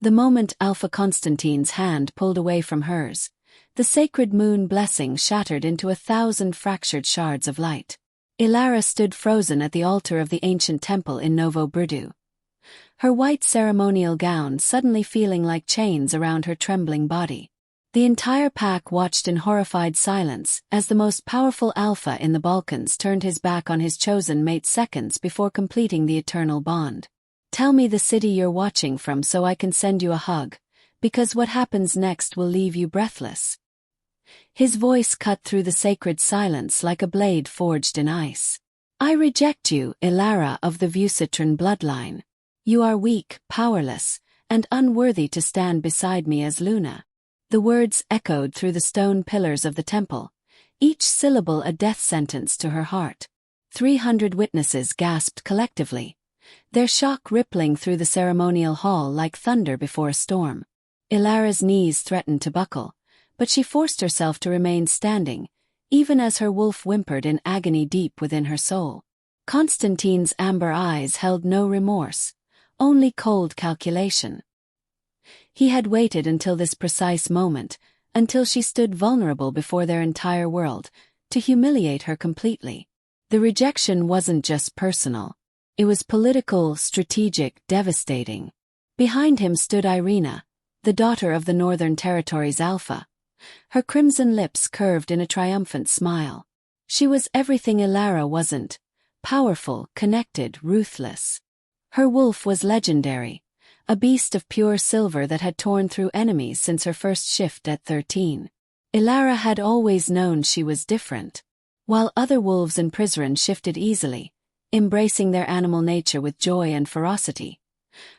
The moment Alpha Constantine's hand pulled away from hers, the sacred moon blessing shattered into 1,000 fractured shards of light. Ilara stood frozen at the altar of the ancient temple in Novo Brdo, her white ceremonial gown suddenly feeling like chains around her trembling body. The entire pack watched in horrified silence as the most powerful Alpha in the Balkans turned his back on his chosen mate seconds before completing the eternal bond. "Tell me the city you're watching from so I can send you a hug, because what happens next will leave you breathless." His voice cut through the sacred silence like a blade forged in ice. "I reject you, Ilara of the Vucitran bloodline. You are weak, powerless, and unworthy to stand beside me as Luna." The words echoed through the stone pillars of the temple, each syllable a death sentence to her heart. 300 witnesses gasped collectively, their shock rippling through the ceremonial hall like thunder before a storm. Ilara's knees threatened to buckle, but she forced herself to remain standing, even as her wolf whimpered in agony deep within her soul. Constantine's amber eyes held no remorse, only cold calculation. He had waited until this precise moment, until she stood vulnerable before their entire world, to humiliate her completely. The rejection wasn't just personal. It was political, strategic, devastating. Behind him stood Irina, the daughter of the Northern Territories Alpha. Her crimson lips curved in a triumphant smile. She was everything Ilara wasn't: powerful, connected, ruthless. Her wolf was legendary, a beast of pure silver that had torn through enemies since her first shift at 13. Ilara had always known she was different. While other wolves in Prizren shifted easily, embracing their animal nature with joy and ferocity,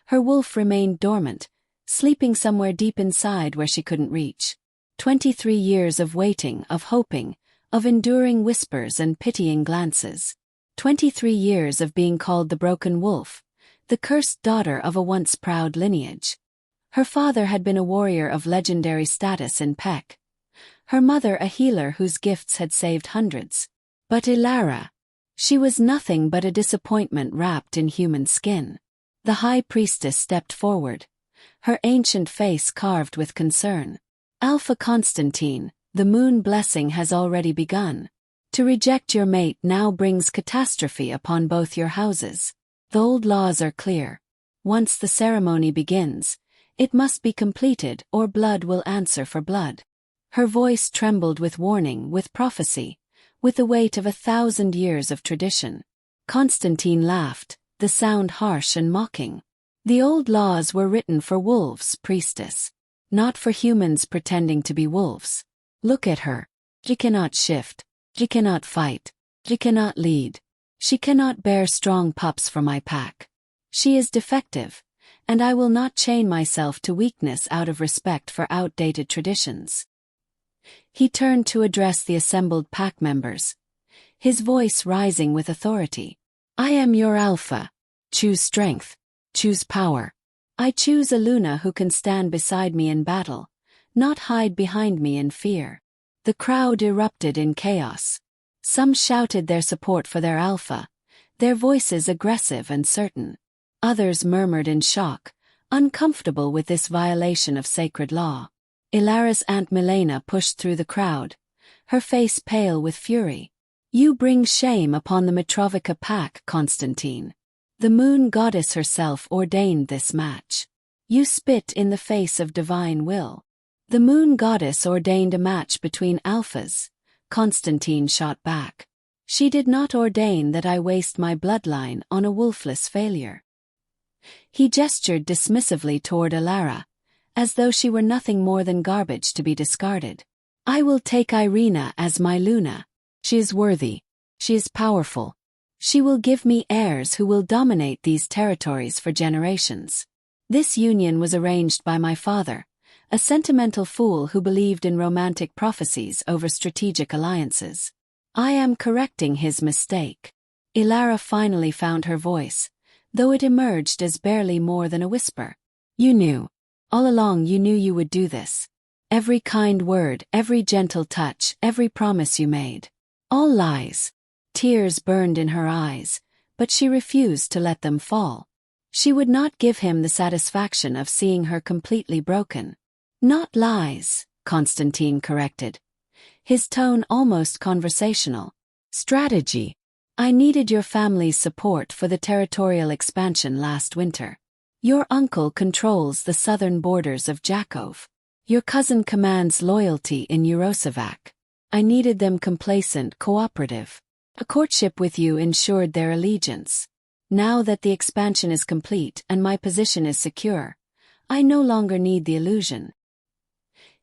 her wolf remained dormant, sleeping somewhere deep inside where she couldn't reach. 23 years of waiting, of hoping, of enduring whispers and pitying glances. 23 years of being called the broken wolf, the cursed daughter of a once proud lineage. Her father had been a warrior of legendary status in Pek. Her mother a healer whose gifts had saved hundreds. But Ilara, she was nothing but a disappointment wrapped in human skin. The high priestess stepped forward, her ancient face carved with concern. "Alpha Constantine, the moon blessing has already begun. To reject your mate now brings catastrophe upon both your houses. The old laws are clear. Once the ceremony begins, it must be completed or blood will answer for blood." Her voice trembled with warning, with prophecy, with the weight of 1,000 years of tradition. Constantine laughed, the sound harsh and mocking. "The old laws were written for wolves, priestess, not for humans pretending to be wolves. Look at her. She cannot shift. She cannot fight. She cannot lead. She cannot bear strong pups for my pack. She is defective, and I will not chain myself to weakness out of respect for outdated traditions." He turned to address the assembled pack members, his voice rising with authority. "I am your Alpha. Choose strength. Choose power. I choose a Luna who can stand beside me in battle, not hide behind me in fear." The crowd erupted in chaos. Some shouted their support for their Alpha, their voices aggressive and certain. Others murmured in shock, uncomfortable with this violation of sacred law. Ilara's Aunt Milena pushed through the crowd, her face pale with fury. "You bring shame upon the Mitrovica pack, Constantine. The moon goddess herself ordained this match. You spit in the face of divine will. The moon goddess ordained a match between alphas," Constantine shot back. "She did not ordain that I waste my bloodline on a wolfless failure." He gestured dismissively toward Ilara, as though she were nothing more than garbage to be discarded. "I will take Irina as my Luna. She is worthy. She is powerful. She will give me heirs who will dominate these territories for generations." This union was arranged by my father, a sentimental fool who believed in romantic prophecies over strategic alliances. I am correcting his mistake. Ilara finally found her voice, though it emerged as barely more than a whisper. "You knew. All along you knew you would do this. Every kind word, every gentle touch, every promise you made. All lies." Tears burned in her eyes, but she refused to let them fall. She would not give him the satisfaction of seeing her completely broken. Not lies, Constantine corrected, his tone almost conversational. Strategy. I needed your family's support for the territorial expansion last winter. Your uncle controls the southern borders of Jakov. Your cousin commands loyalty in Eurosavac. I needed them complacent, cooperative. A courtship with you ensured their allegiance. Now that the expansion is complete and my position is secure, I no longer need the illusion.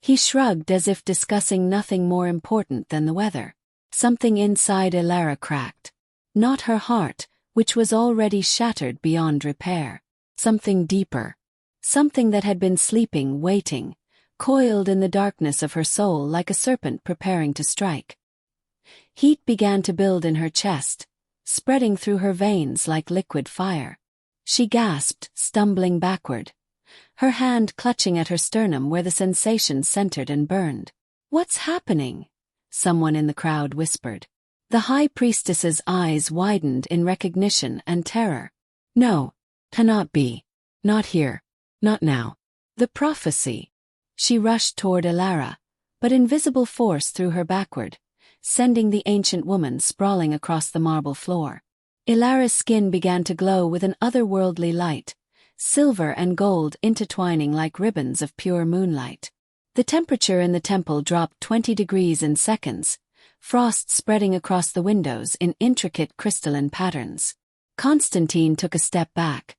He shrugged as if discussing nothing more important than the weather. Something inside Ilara cracked. Not her heart, which was already shattered beyond repair. Something deeper. Something that had been sleeping, waiting, coiled in the darkness of her soul like a serpent preparing to strike. Heat began to build in her chest, spreading through her veins like liquid fire. She gasped, stumbling backward, her hand clutching at her sternum where the sensation centered and burned. What's happening? Someone in the crowd whispered. The high priestess's eyes widened in recognition and terror. No, cannot be. Not here. Not now. The prophecy. She rushed toward Ilara, but invisible force threw her backward, sending the ancient woman sprawling across the marble floor. Ilara's skin began to glow with an otherworldly light, silver and gold intertwining like ribbons of pure moonlight. The temperature in the temple dropped 20 degrees in seconds, frost spreading across the windows in intricate crystalline patterns. Constantine took a step back,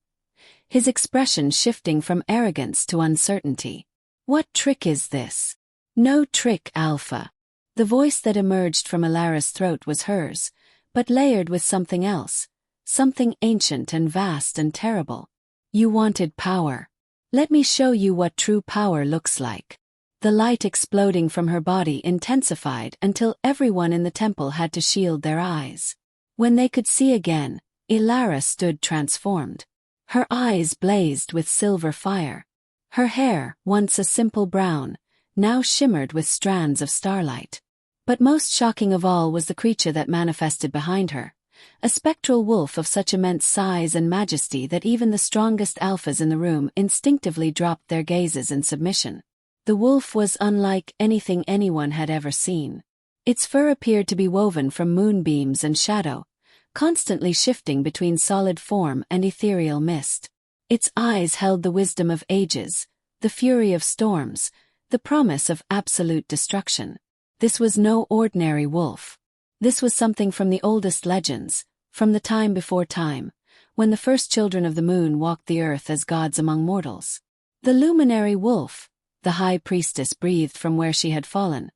his expression shifting from arrogance to uncertainty. What trick is this? No trick, Alpha. The voice that emerged from Ilara's throat was hers, but layered with something else, something ancient and vast and terrible. You wanted power. Let me show you what true power looks like. The light exploding from her body intensified until everyone in the temple had to shield their eyes. When they could see again, Ilara stood transformed. Her eyes blazed with silver fire. Her hair, once a simple brown, now shimmered with strands of starlight. But most shocking of all was the creature that manifested behind her, a spectral wolf of such immense size and majesty that even the strongest alphas in the room instinctively dropped their gazes in submission. The wolf was unlike anything anyone had ever seen. Its fur appeared to be woven from moonbeams and shadow, constantly shifting between solid form and ethereal mist. Its eyes held the wisdom of ages, the fury of storms, the promise of absolute destruction. This was no ordinary wolf. This was something from the oldest legends, from the time before time, when the first children of the moon walked the earth as gods among mortals. The luminary wolf, the high priestess breathed from where she had fallen,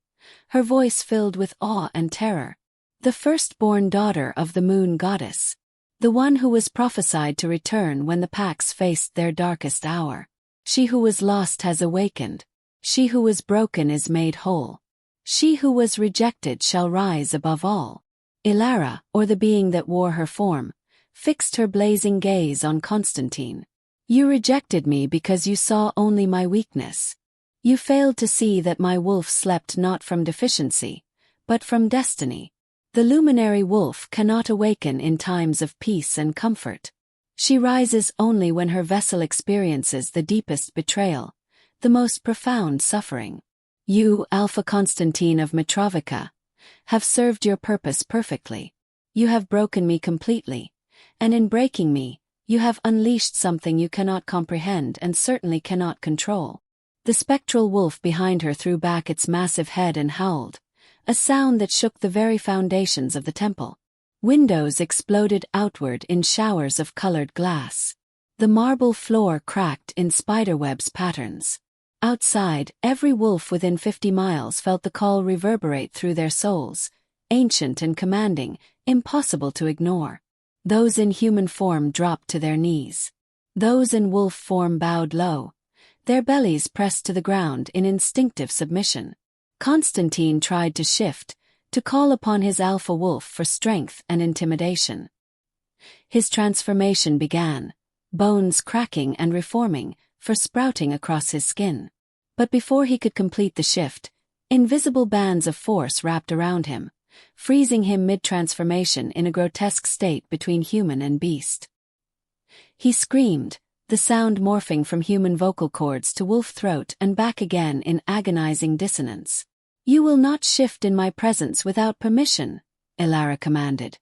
her voice filled with awe and terror. The firstborn daughter of the moon goddess. The one who was prophesied to return when the Pax faced their darkest hour. She who was lost has awakened. She who was broken is made whole. She who was rejected shall rise above all. Ilara, or the being that wore her form, fixed her blazing gaze on Constantine. You rejected me because you saw only my weakness. You failed to see that my wolf slept not from deficiency, but from destiny. The luminary wolf cannot awaken in times of peace and comfort. She rises only when her vessel experiences the deepest betrayal, the most profound suffering. You, Alpha Constantine of Mitrovica, have served your purpose perfectly. You have broken me completely, and in breaking me, you have unleashed something you cannot comprehend and certainly cannot control. The spectral wolf behind her threw back its massive head and howled, a sound that shook the very foundations of the temple. Windows exploded outward in showers of colored glass. The marble floor cracked in spiderwebs patterns. Outside, every wolf within 50 miles felt the call reverberate through their souls, ancient and commanding, impossible to ignore. Those in human form dropped to their knees. Those in wolf form bowed low, their bellies pressed to the ground in instinctive submission. Constantine tried to shift, to call upon his alpha wolf for strength and intimidation. His transformation began, bones cracking and reforming, for sprouting across his skin. But before he could complete the shift, invisible bands of force wrapped around him, freezing him mid-transformation in a grotesque state between human and beast. He screamed, the sound morphing from human vocal cords to wolf throat and back again in agonizing dissonance. "You will not shift in my presence without permission," Elara commanded,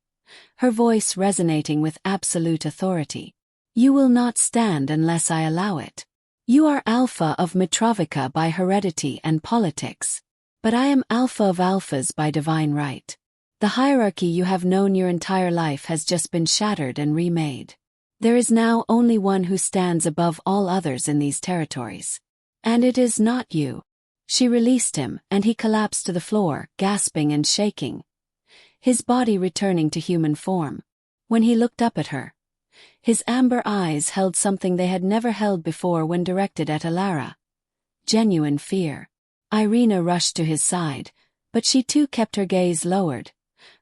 her voice resonating with absolute authority. "You will not stand unless I allow it. You are Alpha of Mitrovica by heredity and politics. But I am Alpha of Alphas by divine right. The hierarchy you have known your entire life has just been shattered and remade. There is now only one who stands above all others in these territories. And it is not you." She released him, and he collapsed to the floor, gasping and shaking, his body returning to human form. When he looked up at her, his amber eyes held something they had never held before when directed at Elara: genuine fear. Irina rushed to his side, but she too kept her gaze lowered,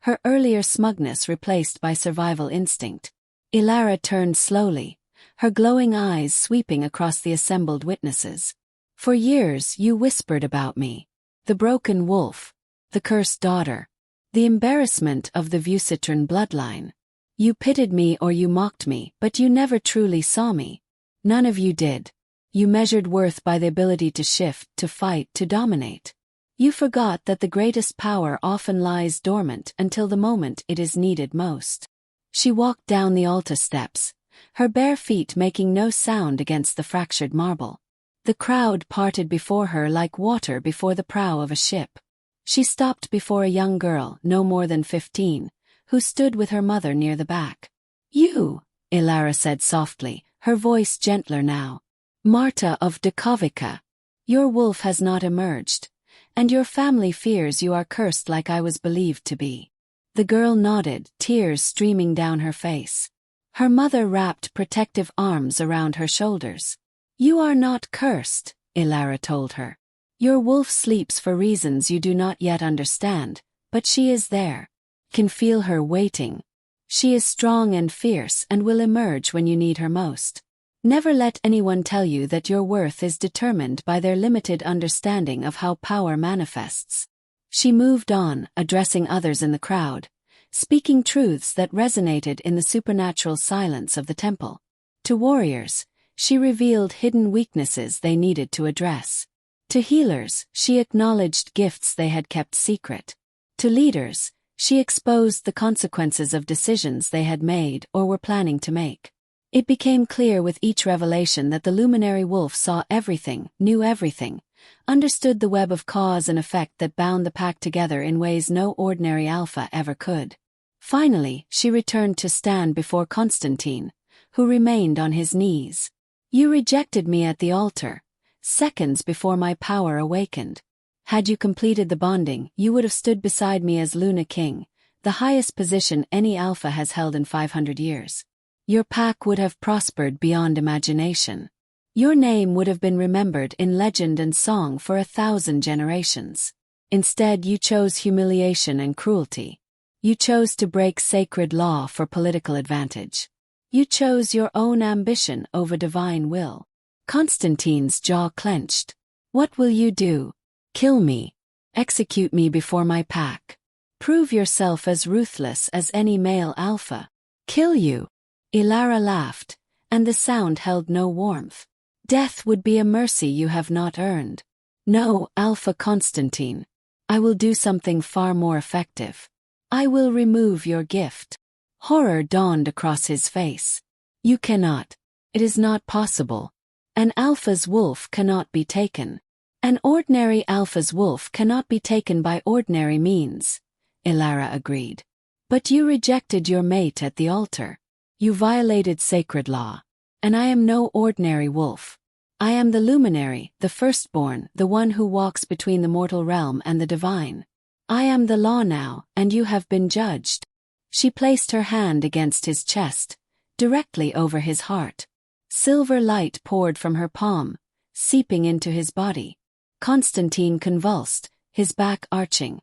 her earlier smugness replaced by survival instinct. Elara turned slowly, her glowing eyes sweeping across the assembled witnesses. "For years you whispered about me. The broken wolf, the cursed daughter, the embarrassment of the Vucitron bloodline. You pitied me or you mocked me, but you never truly saw me. None of you did. You measured worth by the ability to shift, to fight, to dominate. You forgot that the greatest power often lies dormant until the moment it is needed most." She walked down the altar steps, her bare feet making no sound against the fractured marble. The crowd parted before her like water before the prow of a ship. She stopped before a young girl, no more than 15, who stood with her mother near the back. "You," Elara said softly, her voice gentler now. "Marta of Dukovica. Your wolf has not emerged, and your family fears you are cursed like I was believed to be." The girl nodded, tears streaming down her face. Her mother wrapped protective arms around her shoulders. "You are not cursed," Elara told her. "Your wolf sleeps for reasons you do not yet understand, but she is there. Can feel her waiting. She is strong and fierce and will emerge when you need her most. Never let anyone tell you that your worth is determined by their limited understanding of how power manifests." She moved on, addressing others in the crowd, speaking truths that resonated in the supernatural silence of the temple. To warriors, she revealed hidden weaknesses they needed to address. To healers, she acknowledged gifts they had kept secret. To leaders, she exposed the consequences of decisions they had made or were planning to make. It became clear with each revelation that the luminary wolf saw everything, knew everything, understood the web of cause and effect that bound the pack together in ways no ordinary alpha ever could. Finally, she returned to stand before Constantine, who remained on his knees. "You rejected me at the altar, seconds before my power awakened. Had you completed the bonding, you would have stood beside me as Luna King, the highest position any alpha has held in 500 years. Your pack would have prospered beyond imagination. Your name would have been remembered in legend and song for 1,000 generations. Instead, you chose humiliation and cruelty. You chose to break sacred law for political advantage. You chose your own ambition over divine will." Constantine's jaw clenched. "What will you do? Kill me? Execute me before my pack? Prove yourself as ruthless as any male alpha? Kill you?" Elara laughed, and the sound held no warmth. "Death would be a mercy you have not earned. No, Alpha Constantine. I will do something far more effective. I will remove your gift." Horror dawned across his face. "You cannot. It is not possible. An alpha's wolf cannot be taken. An ordinary alpha's wolf cannot be taken by ordinary means," Elara agreed. "But you rejected your mate at the altar. You violated sacred law. And I am no ordinary wolf. I am the luminary, the firstborn, the one who walks between the mortal realm and the divine. I am the law now, and you have been judged." She placed her hand against his chest, directly over his heart. Silver light poured from her palm, seeping into his body. Constantine convulsed, his back arching,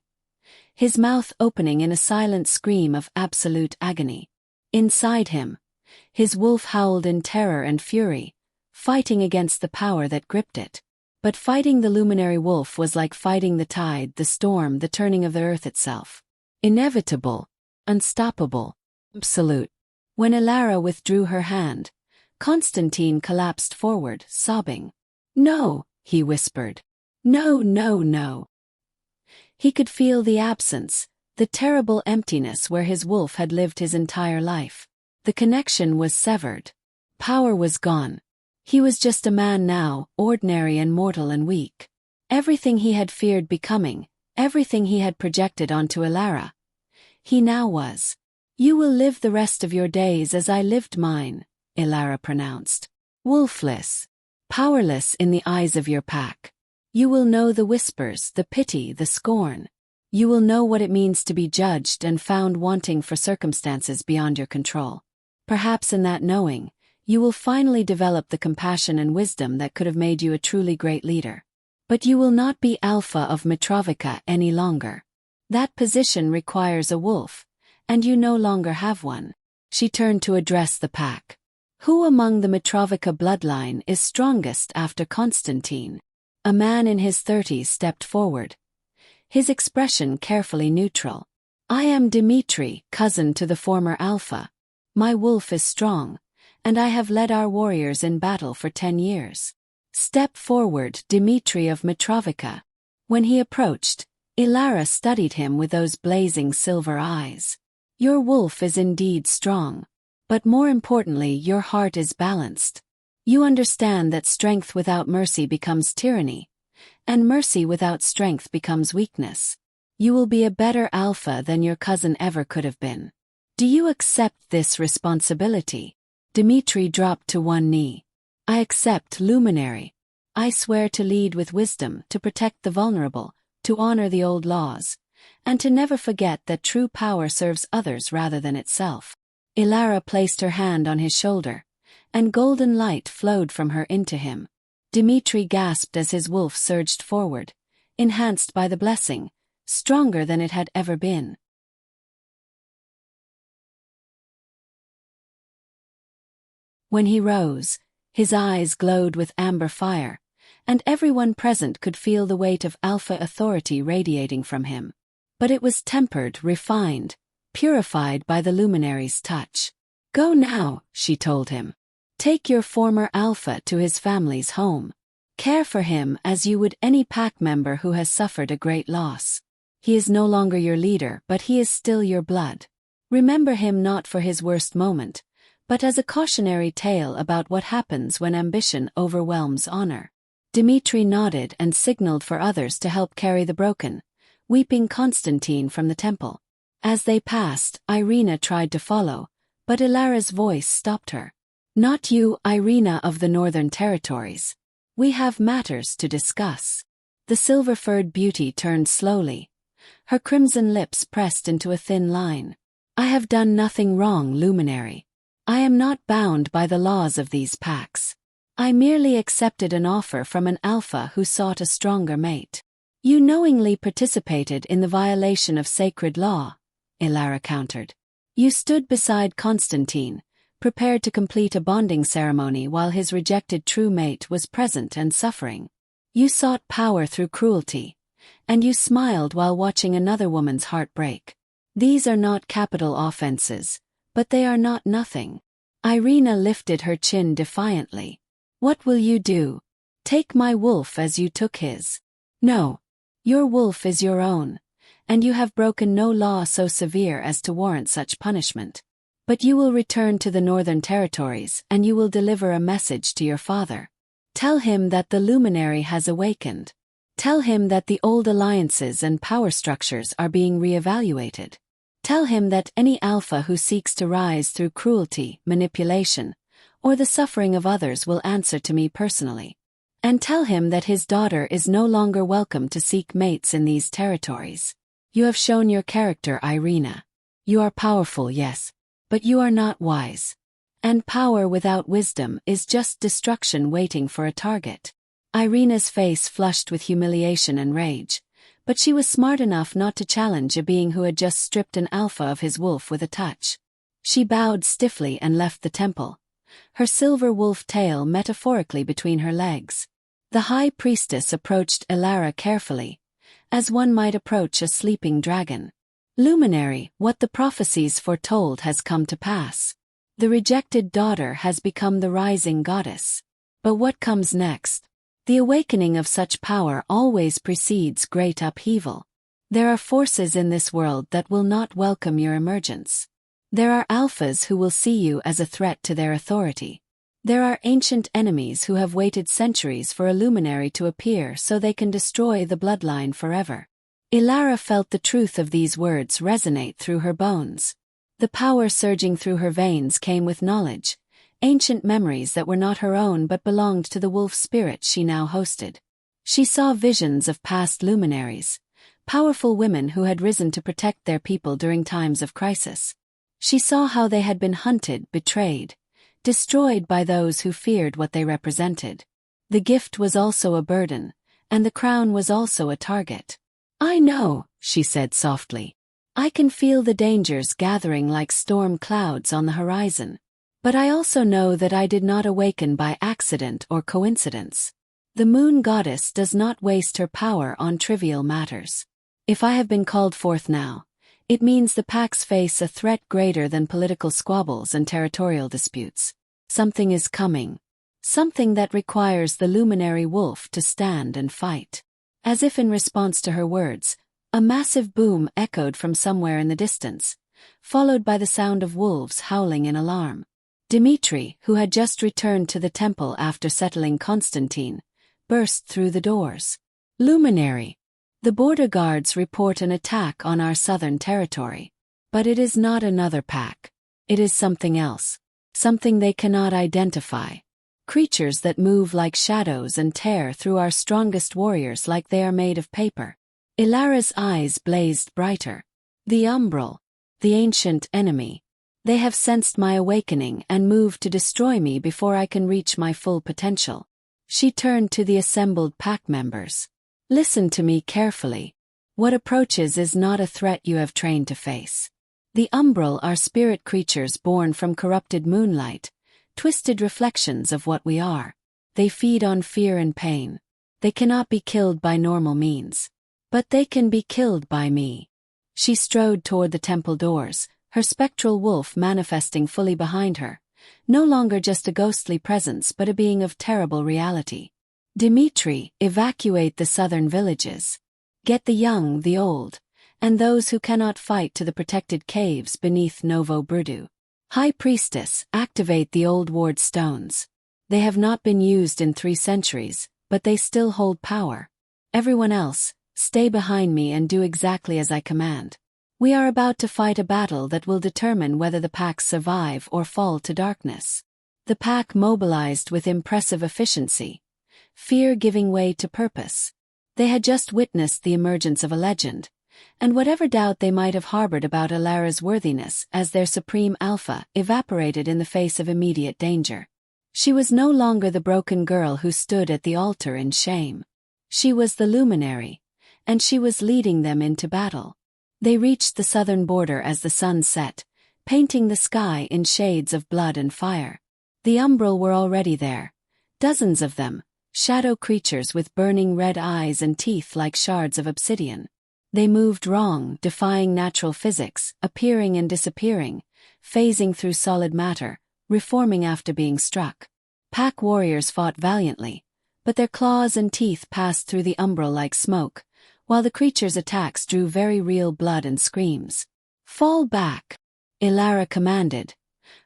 his mouth opening in a silent scream of absolute agony. Inside him, his wolf howled in terror and fury, fighting against the power that gripped it. But fighting the luminary wolf was like fighting the tide, the storm, the turning of the earth itself. Inevitable, unstoppable, absolute. When Elara withdrew her hand, Constantine collapsed forward, sobbing. "No," he whispered. "No, no, no." He could feel the absence, the terrible emptiness where his wolf had lived his entire life. The connection was severed. Power was gone. He was just a man now, ordinary and mortal and weak. Everything he had feared becoming, everything he had projected onto Elara, he now was. "You will live the rest of your days as I lived mine," Elara pronounced. "Wolfless. Powerless in the eyes of your pack. You will know the whispers, the pity, the scorn. You will know what it means to be judged and found wanting for circumstances beyond your control. Perhaps in that knowing, you will finally develop the compassion and wisdom that could have made you a truly great leader. But you will not be Alpha of Mitrovica any longer. That position requires a wolf, and you no longer have one." She turned to address the pack. "Who among the Mitrovica bloodline is strongest after Constantine?" A man in his 30s stepped forward, his expression carefully neutral. "I am Dimitri, cousin to the former Alpha. My wolf is strong, and I have led our warriors in battle for 10 years. Step forward, Dimitri of Mitrovica." When he approached, Elara studied him with those blazing silver eyes. "Your wolf is indeed strong. But more importantly, your heart is balanced. You understand that strength without mercy becomes tyranny, and mercy without strength becomes weakness. You will be a better Alpha than your cousin ever could have been. Do you accept this responsibility?" Dimitri dropped to one knee. "I accept, Luminary. I swear to lead with wisdom, to protect the vulnerable, to honor the old laws, and to never forget that true power serves others rather than itself." Elara placed her hand on his shoulder, and golden light flowed from her into him. Dimitri gasped as his wolf surged forward, enhanced by the blessing, stronger than it had ever been. When he rose, his eyes glowed with amber fire, and everyone present could feel the weight of Alpha authority radiating from him. But it was tempered, refined, purified by the Luminary's touch. "Go now," she told him. "Take your former Alpha to his family's home. Care for him as you would any pack member who has suffered a great loss. He is no longer your leader, but he is still your blood. Remember him not for his worst moment, but as a cautionary tale about what happens when ambition overwhelms honor." Dimitri nodded and signaled for others to help carry the broken, weeping Constantine from the temple. As they passed, Irina tried to follow, but Elara's voice stopped her. "Not you, Irina of the Northern Territories. We have matters to discuss." The silver-furred beauty turned slowly, her crimson lips pressed into a thin line. "I have done nothing wrong, Luminary. I am not bound by the laws of these packs. I merely accepted an offer from an Alpha who sought a stronger mate." "You knowingly participated in the violation of sacred law," Elara countered. "You stood beside Constantine, prepared to complete a bonding ceremony while his rejected true mate was present and suffering. You sought power through cruelty, and you smiled while watching another woman's heart break. These are not capital offenses, but they are not nothing." Irina lifted her chin defiantly. "What will you do? Take my wolf as you took his?" "No. Your wolf is your own, and you have broken no law so severe as to warrant such punishment. But you will return to the Northern Territories and you will deliver a message to your father. Tell him that the Luminary has awakened. Tell him that the old alliances and power structures are being re-evaluated. Tell him that any Alpha who seeks to rise through cruelty, manipulation, or the suffering of others will answer to me personally. And tell him that his daughter is no longer welcome to seek mates in these territories. You have shown your character, Irina. You are powerful, yes, but you are not wise. And power without wisdom is just destruction waiting for a target." Irina's face flushed with humiliation and rage, but she was smart enough not to challenge a being who had just stripped an Alpha of his wolf with a touch. She bowed stiffly and left the temple, her silver wolf tail metaphorically between her legs. The high priestess approached Elara carefully, as one might approach a sleeping dragon. "Luminary, what the prophecies foretold has come to pass. The rejected daughter has become the rising goddess. But what comes next? The awakening of such power always precedes great upheaval. There are forces in this world that will not welcome your emergence. There are alphas who will see you as a threat to their authority. There are ancient enemies who have waited centuries for a luminary to appear so they can destroy the bloodline forever. Elara felt the truth of these words resonate through her bones. The power surging through her veins came with knowledge, ancient memories that were not her own but belonged to the wolf spirit she now hosted. She saw visions of past luminaries, powerful women who had risen to protect their people during times of crisis. She saw how they had been hunted, betrayed, destroyed by those who feared what they represented. The gift was also a burden, and the crown was also a target. "I know," she said softly. "I can feel the dangers gathering like storm clouds on the horizon. But I also know that I did not awaken by accident or coincidence. The moon goddess does not waste her power on trivial matters. If I have been called forth now, it means the packs face a threat greater than political squabbles and territorial disputes. Something is coming. Something that requires the luminary wolf to stand and fight." As if in response to her words, a massive boom echoed from somewhere in the distance, followed by the sound of wolves howling in alarm. Dimitri, who had just returned to the temple after settling Constantine, burst through the doors. "Luminary! The border guards report an attack on our southern territory. But it is not another pack. It is something else. Something they cannot identify. Creatures that move like shadows and tear through our strongest warriors like they are made of paper." Elara's eyes blazed brighter. "The Umbral. The ancient enemy. They have sensed my awakening and moved to destroy me before I can reach my full potential." She turned to the assembled pack members. "Listen to me carefully. What approaches is not a threat you have trained to face. The Umbral are spirit creatures born from corrupted moonlight, twisted reflections of what we are. They feed on fear and pain. They cannot be killed by normal means. But they can be killed by me." She strode toward the temple doors, her spectral wolf manifesting fully behind her, no longer just a ghostly presence but a being of terrible reality. "Dimitri, evacuate the southern villages. Get the young, the old, and those who cannot fight to the protected caves beneath Novo Brudu. High Priestess, activate the old ward stones. They have not been used in 3 centuries, but they still hold power. Everyone else, stay behind me and do exactly as I command. We are about to fight a battle that will determine whether the packs survive or fall to darkness." The pack mobilized with impressive efficiency, fear giving way to purpose. They had just witnessed the emergence of a legend, and whatever doubt they might have harbored about Elara's worthiness as their supreme alpha evaporated in the face of immediate danger. She was no longer the broken girl who stood at the altar in shame. She was the luminary, and she was leading them into battle. They reached the southern border as the sun set, painting the sky in shades of blood and fire. The Umbral were already there, dozens of them, shadow creatures with burning red eyes and teeth like shards of obsidian. They moved wrong, defying natural physics, appearing and disappearing, phasing through solid matter, reforming after being struck. Pack warriors fought valiantly, but their claws and teeth passed through the Umbral like smoke, while the creature's attacks drew very real blood and screams. "Fall back," Elara commanded,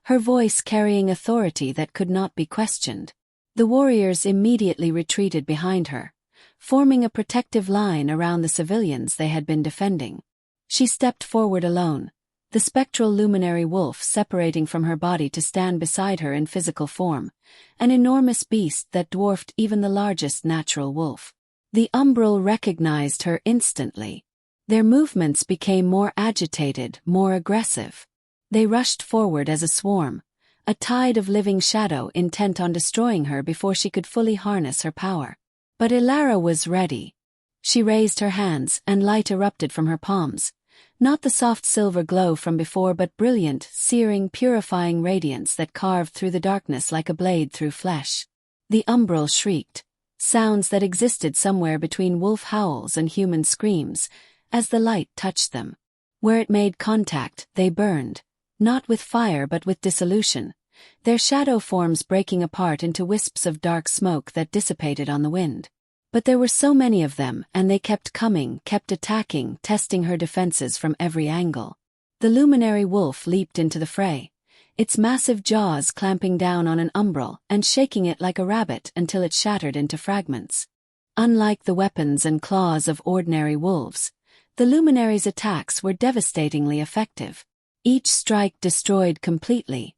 her voice carrying authority that could not be questioned. The warriors immediately retreated behind her, forming a protective line around the civilians they had been defending. She stepped forward alone, the spectral luminary wolf separating from her body to stand beside her in physical form, an enormous beast that dwarfed even the largest natural wolf. The Umbral recognized her instantly. Their movements became more agitated, more aggressive. They rushed forward as a swarm, a tide of living shadow intent on destroying her before she could fully harness her power. But Elara was ready. She raised her hands, and light erupted from her palms, not the soft silver glow from before but brilliant, searing, purifying radiance that carved through the darkness like a blade through flesh. The Umbral shrieked, sounds that existed somewhere between wolf howls and human screams, as the light touched them. Where it made contact, they burned, Not with fire but with dissolution, their shadow forms breaking apart into wisps of dark smoke that dissipated on the wind. But there were so many of them, and they kept coming, kept attacking, testing her defenses from every angle. The luminary wolf leaped into the fray, its massive jaws clamping down on an umbral and shaking it like a rabbit until it shattered into fragments. Unlike the weapons and claws of ordinary wolves, the luminary's attacks were devastatingly effective. Each strike destroyed completely,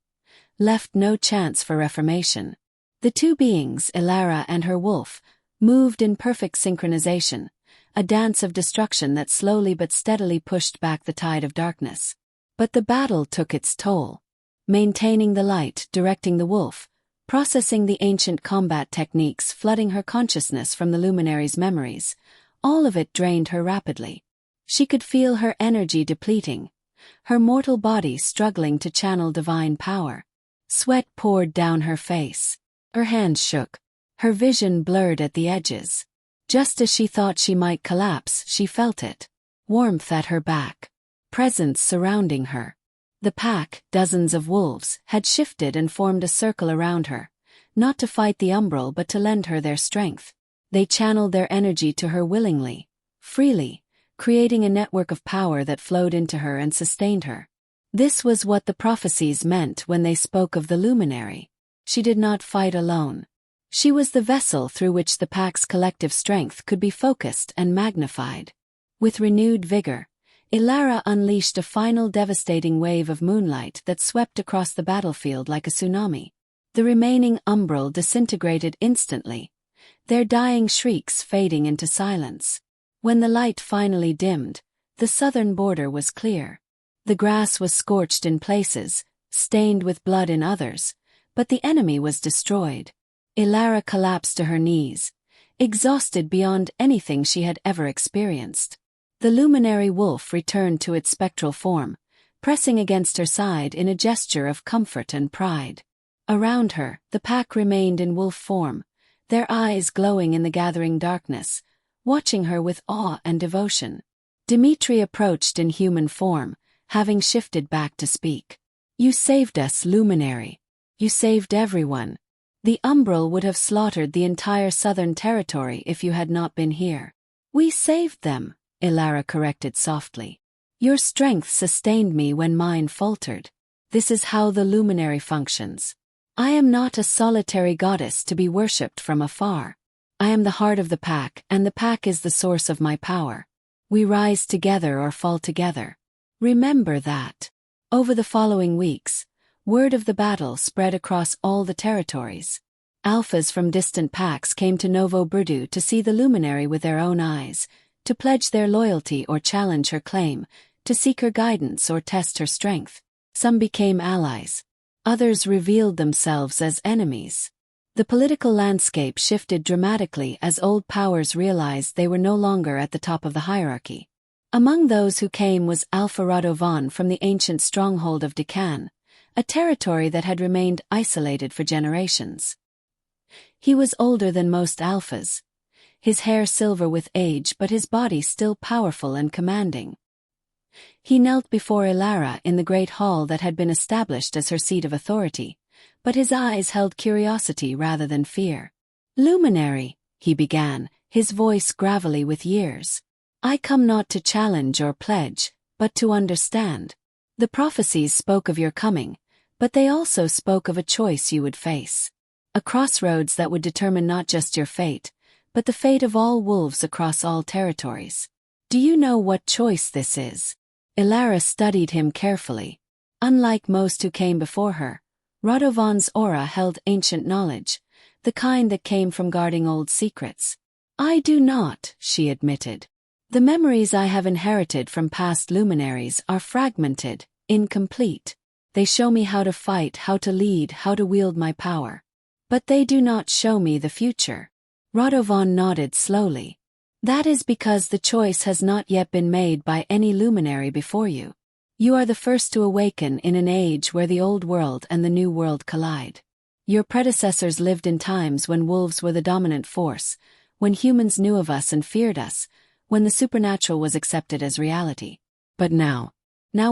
left no chance for reformation. The two beings, Elara and her wolf, moved in perfect synchronization, a dance of destruction that slowly but steadily pushed back the tide of darkness. But the battle took its toll. Maintaining the light, directing the wolf, processing the ancient combat techniques, flooding her consciousness from the luminary's memories, all of it drained her rapidly. She could feel her energy depleting, her mortal body struggling to channel divine power. Sweat poured down her face. Her hands shook. Her vision blurred at the edges. Just as she thought she might collapse, she felt it. Warmth at her back. Presence surrounding her. The pack, dozens of wolves, had shifted and formed a circle around her, not to fight the umbral but to lend her their strength. They channeled their energy to her willingly, freely, creating a network of power that flowed into her and sustained her. This was what the prophecies meant when they spoke of the luminary. She did not fight alone. She was the vessel through which the pack's collective strength could be focused and magnified. With renewed vigor, Elara unleashed a final devastating wave of moonlight that swept across the battlefield like a tsunami. The remaining umbral disintegrated instantly, their dying shrieks fading into silence. When the light finally dimmed, the southern border was clear. The grass was scorched in places, stained with blood in others, but the enemy was destroyed. Elara collapsed to her knees, exhausted beyond anything she had ever experienced. The luminary wolf returned to its spectral form, pressing against her side in a gesture of comfort and pride. Around her, the pack remained in wolf form, their eyes glowing in the gathering darkness, watching her with awe and devotion. Dimitri approached in human form, having shifted back to speak. "You saved us, luminary. You saved everyone. The umbral would have slaughtered the entire southern territory if you had not been here." "We saved them," Elara corrected softly. "Your strength sustained me when mine faltered. This is how the luminary functions. I am not a solitary goddess to be worshipped from afar. I am the heart of the pack, and the pack is the source of my power. We rise together or fall together. Remember that." Over the following weeks, word of the battle spread across all the territories. Alphas from distant packs came to Novo Burdu to see the luminary with their own eyes, to pledge their loyalty or challenge her claim, to seek her guidance or test her strength. Some became allies. Others revealed themselves as enemies. The political landscape shifted dramatically as old powers realized they were no longer at the top of the hierarchy. Among those who came was Alpha Radovan from the ancient stronghold of Deccan, a territory that had remained isolated for generations. He was older than most alphas, his hair silver with age but his body still powerful and commanding. He knelt before Elara in the great hall that had been established as her seat of authority, but his eyes held curiosity rather than fear. "Luminary," he began, his voice gravelly with years. "I come not to challenge or pledge, but to understand. The prophecies spoke of your coming, but they also spoke of a choice you would face. A crossroads that would determine not just your fate, but the fate of all wolves across all territories. Do you know what choice this is?" Elara studied him carefully. Unlike most who came before her, Radovan's aura held ancient knowledge, the kind that came from guarding old secrets. "I do not," she admitted. "The memories I have inherited from past luminaries are fragmented, incomplete. They show me how to fight, how to lead, how to wield my power. But they do not show me the future." Radovan nodded slowly. "That is because the choice has not yet been made by any luminary before you. You are the first to awaken in an age where the old world and the new world collide. Your predecessors lived in times when wolves were the dominant force, when humans knew of us and feared us, when the supernatural was accepted as reality. But now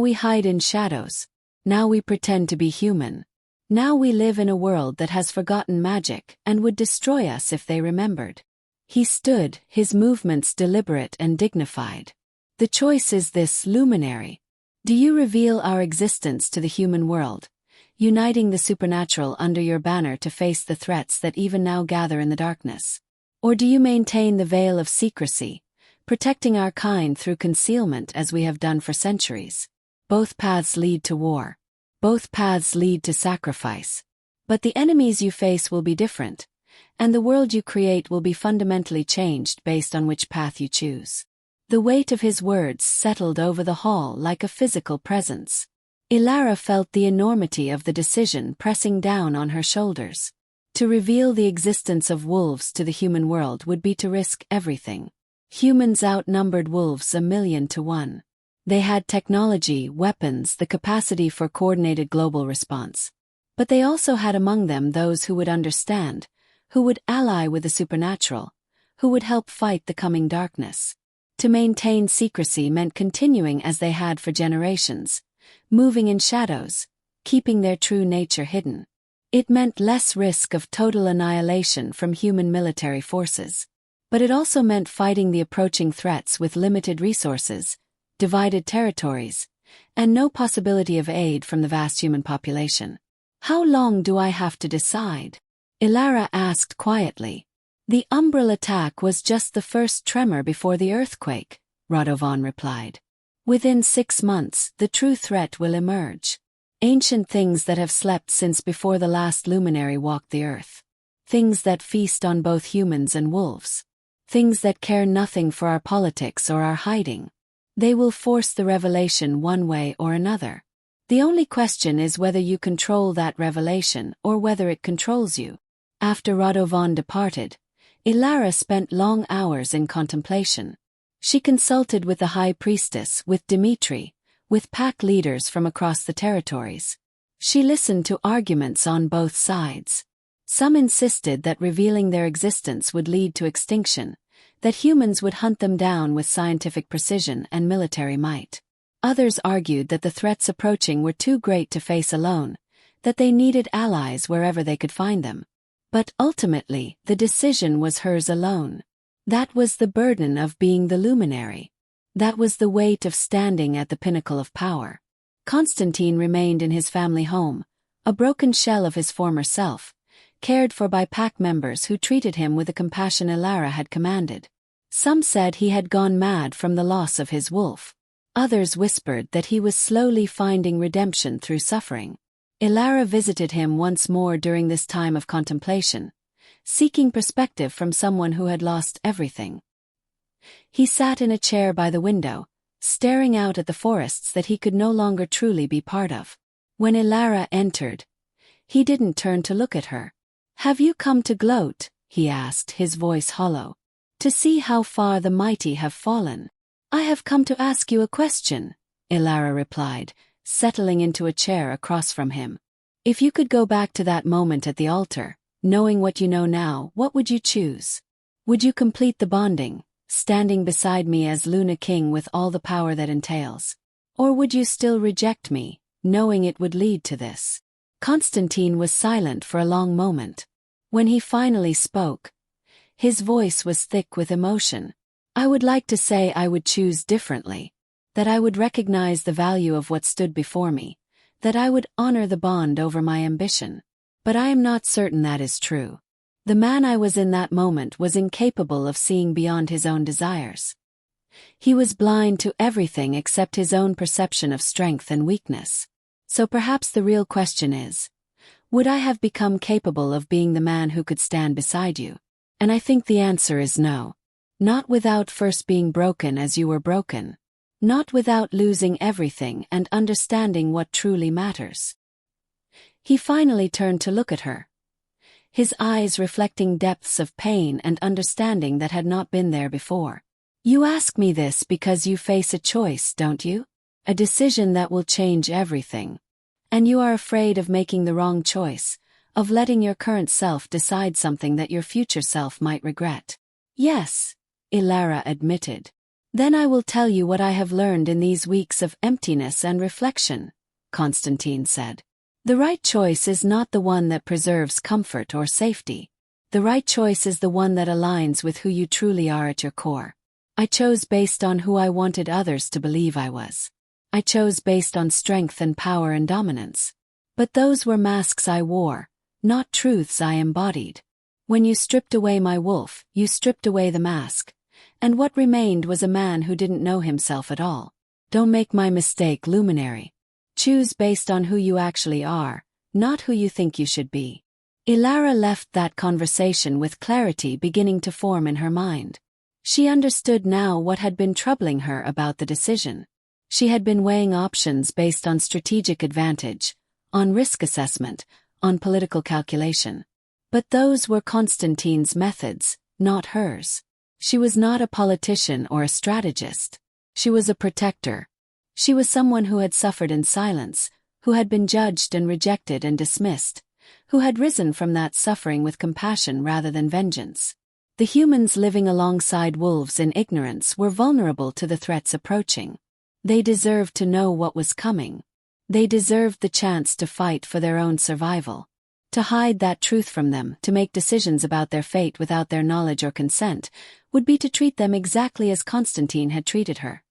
we hide in shadows. Now we pretend to be human. Now we live in a world that has forgotten magic and would destroy us if they remembered. He stood, his movements deliberate and dignified. The choice is this, luminary. Do you reveal our existence to the human world, uniting the supernatural under your banner to face the threats that even now gather in the darkness? Or do you maintain the veil of secrecy, protecting our kind through concealment as we have done for centuries? Both paths lead to war. Both paths lead to sacrifice. But the enemies you face will be different, and the world you create will be fundamentally changed based on which path you choose. The weight of his words settled over the hall like a physical presence. Ilara felt the enormity of the decision pressing down on her shoulders. To reveal the existence of wolves to the human world would be to risk everything. Humans outnumbered wolves 1,000,000 to 1. They had technology, weapons, the capacity for coordinated global response. But they also had among them those who would understand, who would ally with the supernatural, who would help fight the coming darkness. To maintain secrecy meant continuing as they had for generations, moving in shadows, keeping their true nature hidden. It meant less risk of total annihilation from human military forces. But it also meant fighting the approaching threats with limited resources, divided territories, and no possibility of aid from the vast human population. How long do I have to decide? Ilara asked quietly. The umbral attack was just the first tremor before the earthquake, Radovan replied. Within 6 months, the true threat will emerge. Ancient things that have slept since before the last luminary walked the earth. Things that feast on both humans and wolves. Things that care nothing for our politics or our hiding. They will force the revelation one way or another. The only question is whether you control that revelation or whether it controls you. After Radovan departed, Ilara spent long hours in contemplation. She consulted with the High Priestess, with Dimitri, with pack leaders from across the territories. She listened to arguments on both sides. Some insisted that revealing their existence would lead to extinction, that humans would hunt them down with scientific precision and military might. Others argued that the threats approaching were too great to face alone, that they needed allies wherever they could find them. But ultimately, the decision was hers alone. That was the burden of being the luminary. That was the weight of standing at the pinnacle of power. Constantine remained in his family home, a broken shell of his former self, cared for by pack members who treated him with the compassion Ilara had commanded. Some said he had gone mad from the loss of his wolf. Others whispered that he was slowly finding redemption through suffering. Ilara visited him once more during this time of contemplation, seeking perspective from someone who had lost everything. He sat in a chair by the window, staring out at the forests that he could no longer truly be part of. When Ilara entered, he didn't turn to look at her. "Have you come to gloat?" he asked, his voice hollow. "To see how far the mighty have fallen?" "I have come to ask you a question," Ilara replied, settling into a chair across from him. "If you could go back to that moment at the altar, knowing what you know now, what would you choose? Would you complete the bonding, standing beside me as Luna King with all the power that entails? Or would you still reject me, knowing it would lead to this?" Constantine was silent for a long moment. When he finally spoke, his voice was thick with emotion. "I would like to say I would choose differently, that I would recognize the value of what stood before me, that I would honor the bond over my ambition. But I am not certain that is true. The man I was in that moment was incapable of seeing beyond his own desires. He was blind to everything except his own perception of strength and weakness. So perhaps the real question is, would I have become capable of being the man who could stand beside you? And I think the answer is no. Not without first being broken as you were broken. Not without losing everything and understanding what truly matters." He finally turned to look at her, his eyes reflecting depths of pain and understanding that had not been there before. "You ask me this because you face a choice, don't you? A decision that will change everything. And you are afraid of making the wrong choice, of letting your current self decide something that your future self might regret." "Yes," Ilara admitted. "Then I will tell you what I have learned in these weeks of emptiness and reflection," Constantine said. The right choice is not the one that preserves comfort or safety. The right choice is the one that aligns with who you truly are at your core. I chose based on who I wanted others to believe I was. I chose based on strength and power and dominance. But those were masks I wore, not truths I embodied. When you stripped away my wolf, you stripped away the mask. And what remained was a man who didn't know himself at all. Don't make my mistake, luminary. Choose based on who you actually are, not who you think you should be. Ilara left that conversation with clarity beginning to form in her mind. She understood now what had been troubling her about the decision. She had been weighing options based on strategic advantage, on risk assessment, on political calculation. But those were Constantine's methods, not hers. She was not a politician or a strategist. She was a protector. She was someone who had suffered in silence, who had been judged and rejected and dismissed, who had risen from that suffering with compassion rather than vengeance. The humans living alongside wolves in ignorance were vulnerable to the threats approaching. They deserved to know what was coming. They deserved the chance to fight for their own survival. To hide that truth from them, to make decisions about their fate without their knowledge or consent, would be to treat them exactly as Constantine had treated her.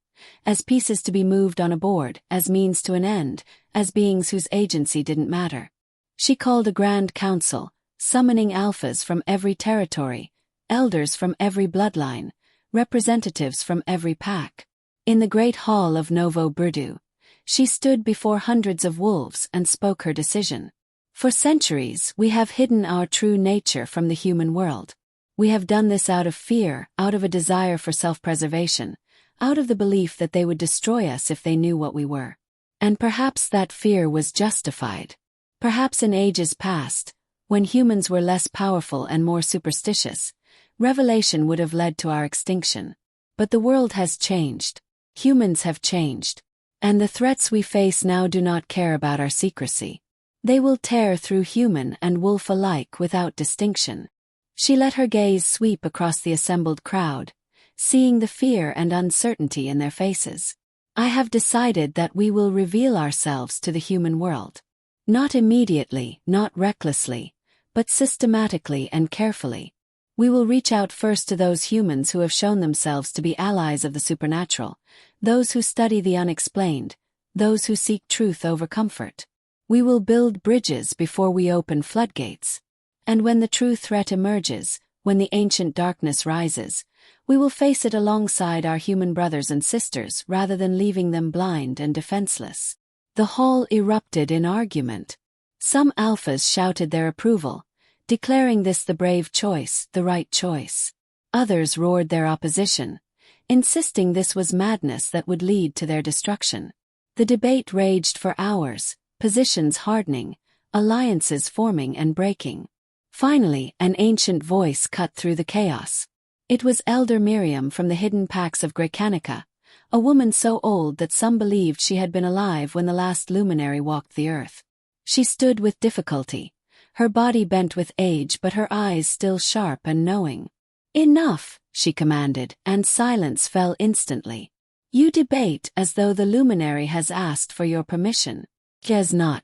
As pieces to be moved on a board, as means to an end, as beings whose agency didn't matter. She called a grand council, summoning alphas from every territory, elders from every bloodline, representatives from every pack. In the great hall of Novo Burdu, she stood before hundreds of wolves and spoke her decision. For centuries, we have hidden our true nature from the human world. We have done this out of fear, out of a desire for self-preservation, out of the belief that they would destroy us if they knew what we were. And perhaps that fear was justified. Perhaps in ages past, when humans were less powerful and more superstitious, revelation would have led to our extinction. But the world has changed. Humans have changed. And the threats we face now do not care about our secrecy. They will tear through human and wolf alike without distinction. She let her gaze sweep across the assembled crowd, seeing the fear and uncertainty in their faces. I have decided that we will reveal ourselves to the human world. Not immediately, not recklessly, but systematically and carefully. We will reach out first to those humans who have shown themselves to be allies of the supernatural, those who study the unexplained, those who seek truth over comfort. We will build bridges before we open floodgates. And when the true threat emerges, when the ancient darkness rises, we will face it alongside our human brothers and sisters rather than leaving them blind and defenseless. The hall erupted in argument. Some alphas shouted their approval, declaring this the brave choice, the right choice. Others roared their opposition, insisting this was madness that would lead to their destruction. The debate raged for hours, positions hardening, alliances forming and breaking. Finally, an ancient voice cut through the chaos. It was Elder Miriam from the hidden packs of Grecanica, a woman so old that some believed she had been alive when the last luminary walked the earth. She stood with difficulty, her body bent with age but her eyes still sharp and knowing. "Enough," she commanded, and silence fell instantly. "You debate as though the luminary has asked for your permission. She has not.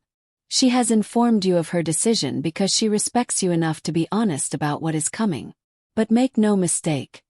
She has informed you of her decision because she respects you enough to be honest about what is coming. But make no mistake.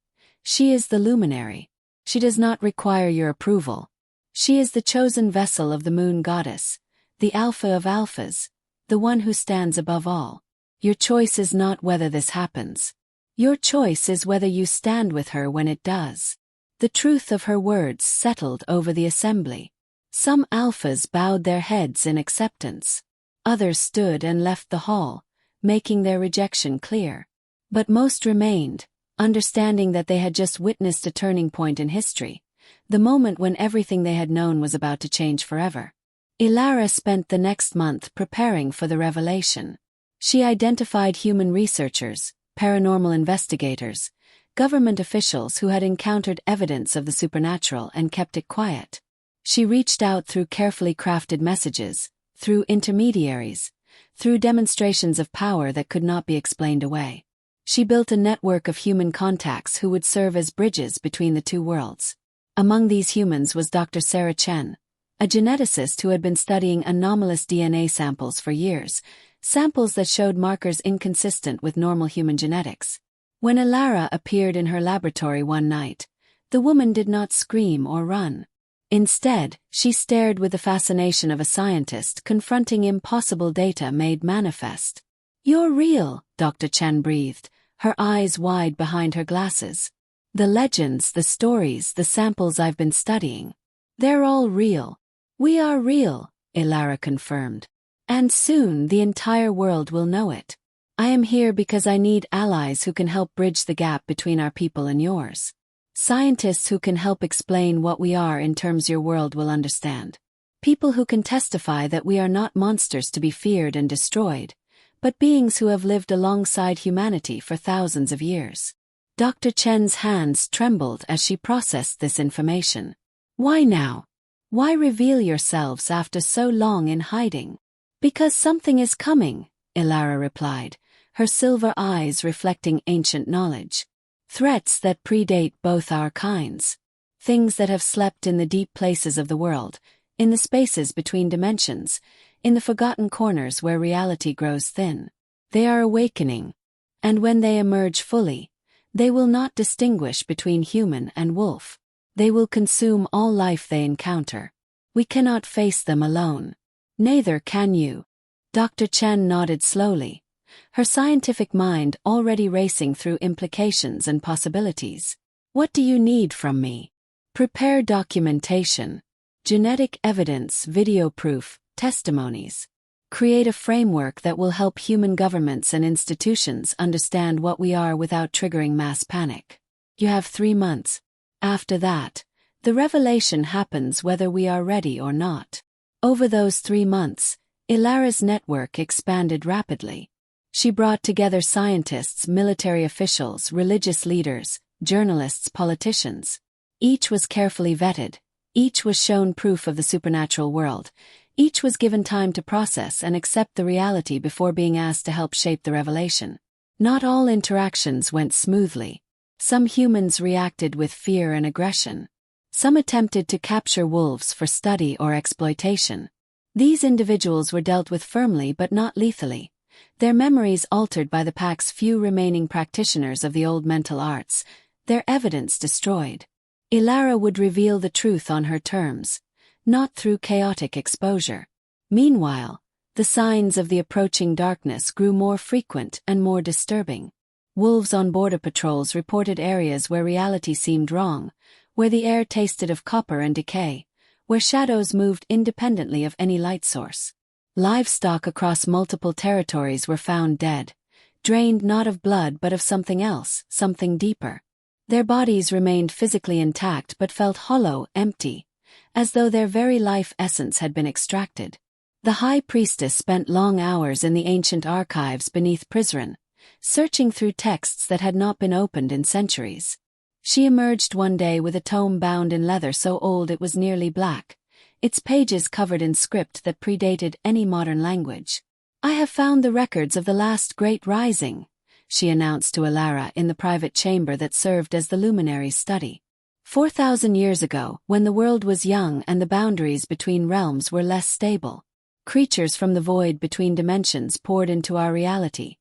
She is the luminary. She does not require your approval. She is the chosen vessel of the moon goddess, the alpha of alphas, the one who stands above all. Your choice is not whether this happens. Your choice is whether you stand with her when it does." The truth of her words settled over the assembly. Some alphas bowed their heads in acceptance. Others stood and left the hall, making their rejection clear. But most remained, understanding that they had just witnessed a turning point in history, the moment when everything they had known was about to change forever. Ilara spent the next month preparing for the revelation. She identified human researchers, paranormal investigators, government officials who had encountered evidence of the supernatural and kept it quiet. She reached out through carefully crafted messages, through intermediaries, through demonstrations of power that could not be explained away. She built a network of human contacts who would serve as bridges between the two worlds. Among these humans was Dr. Sarah Chen, a geneticist who had been studying anomalous DNA samples for years, samples that showed markers inconsistent with normal human genetics. When Ilara appeared in her laboratory one night, the woman did not scream or run. Instead, she stared with the fascination of a scientist confronting impossible data made manifest. "You're real," Dr. Chen breathed, her eyes wide behind her glasses. "The legends, the stories, the samples I've been studying. They're all real." "We are real," Ilara confirmed. "And soon the entire world will know it. I am here because I need allies who can help bridge the gap between our people and yours. Scientists who can help explain what we are in terms your world will understand. People who can testify that we are not monsters to be feared and destroyed, but beings who have lived alongside humanity for thousands of years." Dr. Chen's hands trembled as she processed this information. "Why now? Why reveal yourselves after so long in hiding?" "Because something is coming," Ilara replied, her silver eyes reflecting ancient knowledge. "Threats that predate both our kinds. Things that have slept in the deep places of the world, in the spaces between dimensions, in the forgotten corners where reality grows thin. They are awakening. And when they emerge fully, they will not distinguish between human and wolf. They will consume all life they encounter. We cannot face them alone. Neither can you." Dr. Chen nodded slowly, her scientific mind already racing through implications and possibilities. "What do you need from me?" "Prepare documentation. Genetic evidence, video proof, testimonies. Create a framework that will help human governments and institutions understand what we are without triggering mass panic. You have 3 months. After that, the revelation happens whether we are ready or not." Over those 3 months, Ilara's network expanded rapidly. She brought together scientists, military officials, religious leaders, journalists, politicians. Each was carefully vetted. Each was shown proof of the supernatural world. Each was given time to process and accept the reality before being asked to help shape the revelation. Not all interactions went smoothly. Some humans reacted with fear and aggression. Some attempted to capture wolves for study or exploitation. These individuals were dealt with firmly but not lethally, their memories altered by the pack's few remaining practitioners of the old mental arts, their evidence destroyed. Ilara would reveal the truth on her terms, not through chaotic exposure. Meanwhile, the signs of the approaching darkness grew more frequent and more disturbing. Wolves on border patrols reported areas where reality seemed wrong, where the air tasted of copper and decay, where shadows moved independently of any light source. Livestock across multiple territories were found dead, drained not of blood but of something else, something deeper. Their bodies remained physically intact but felt hollow, empty, as though their very life essence had been extracted. The High Priestess spent long hours in the ancient archives beneath Prizren, searching through texts that had not been opened in centuries. She emerged one day with a tome bound in leather so old it was nearly black, its pages covered in script that predated any modern language. "I have found the records of the last great rising," she announced to Ilara in the private chamber that served as the luminary's study. 4,000 years ago, when the world was young and the boundaries between realms were less stable, creatures from the void between dimensions poured into our reality,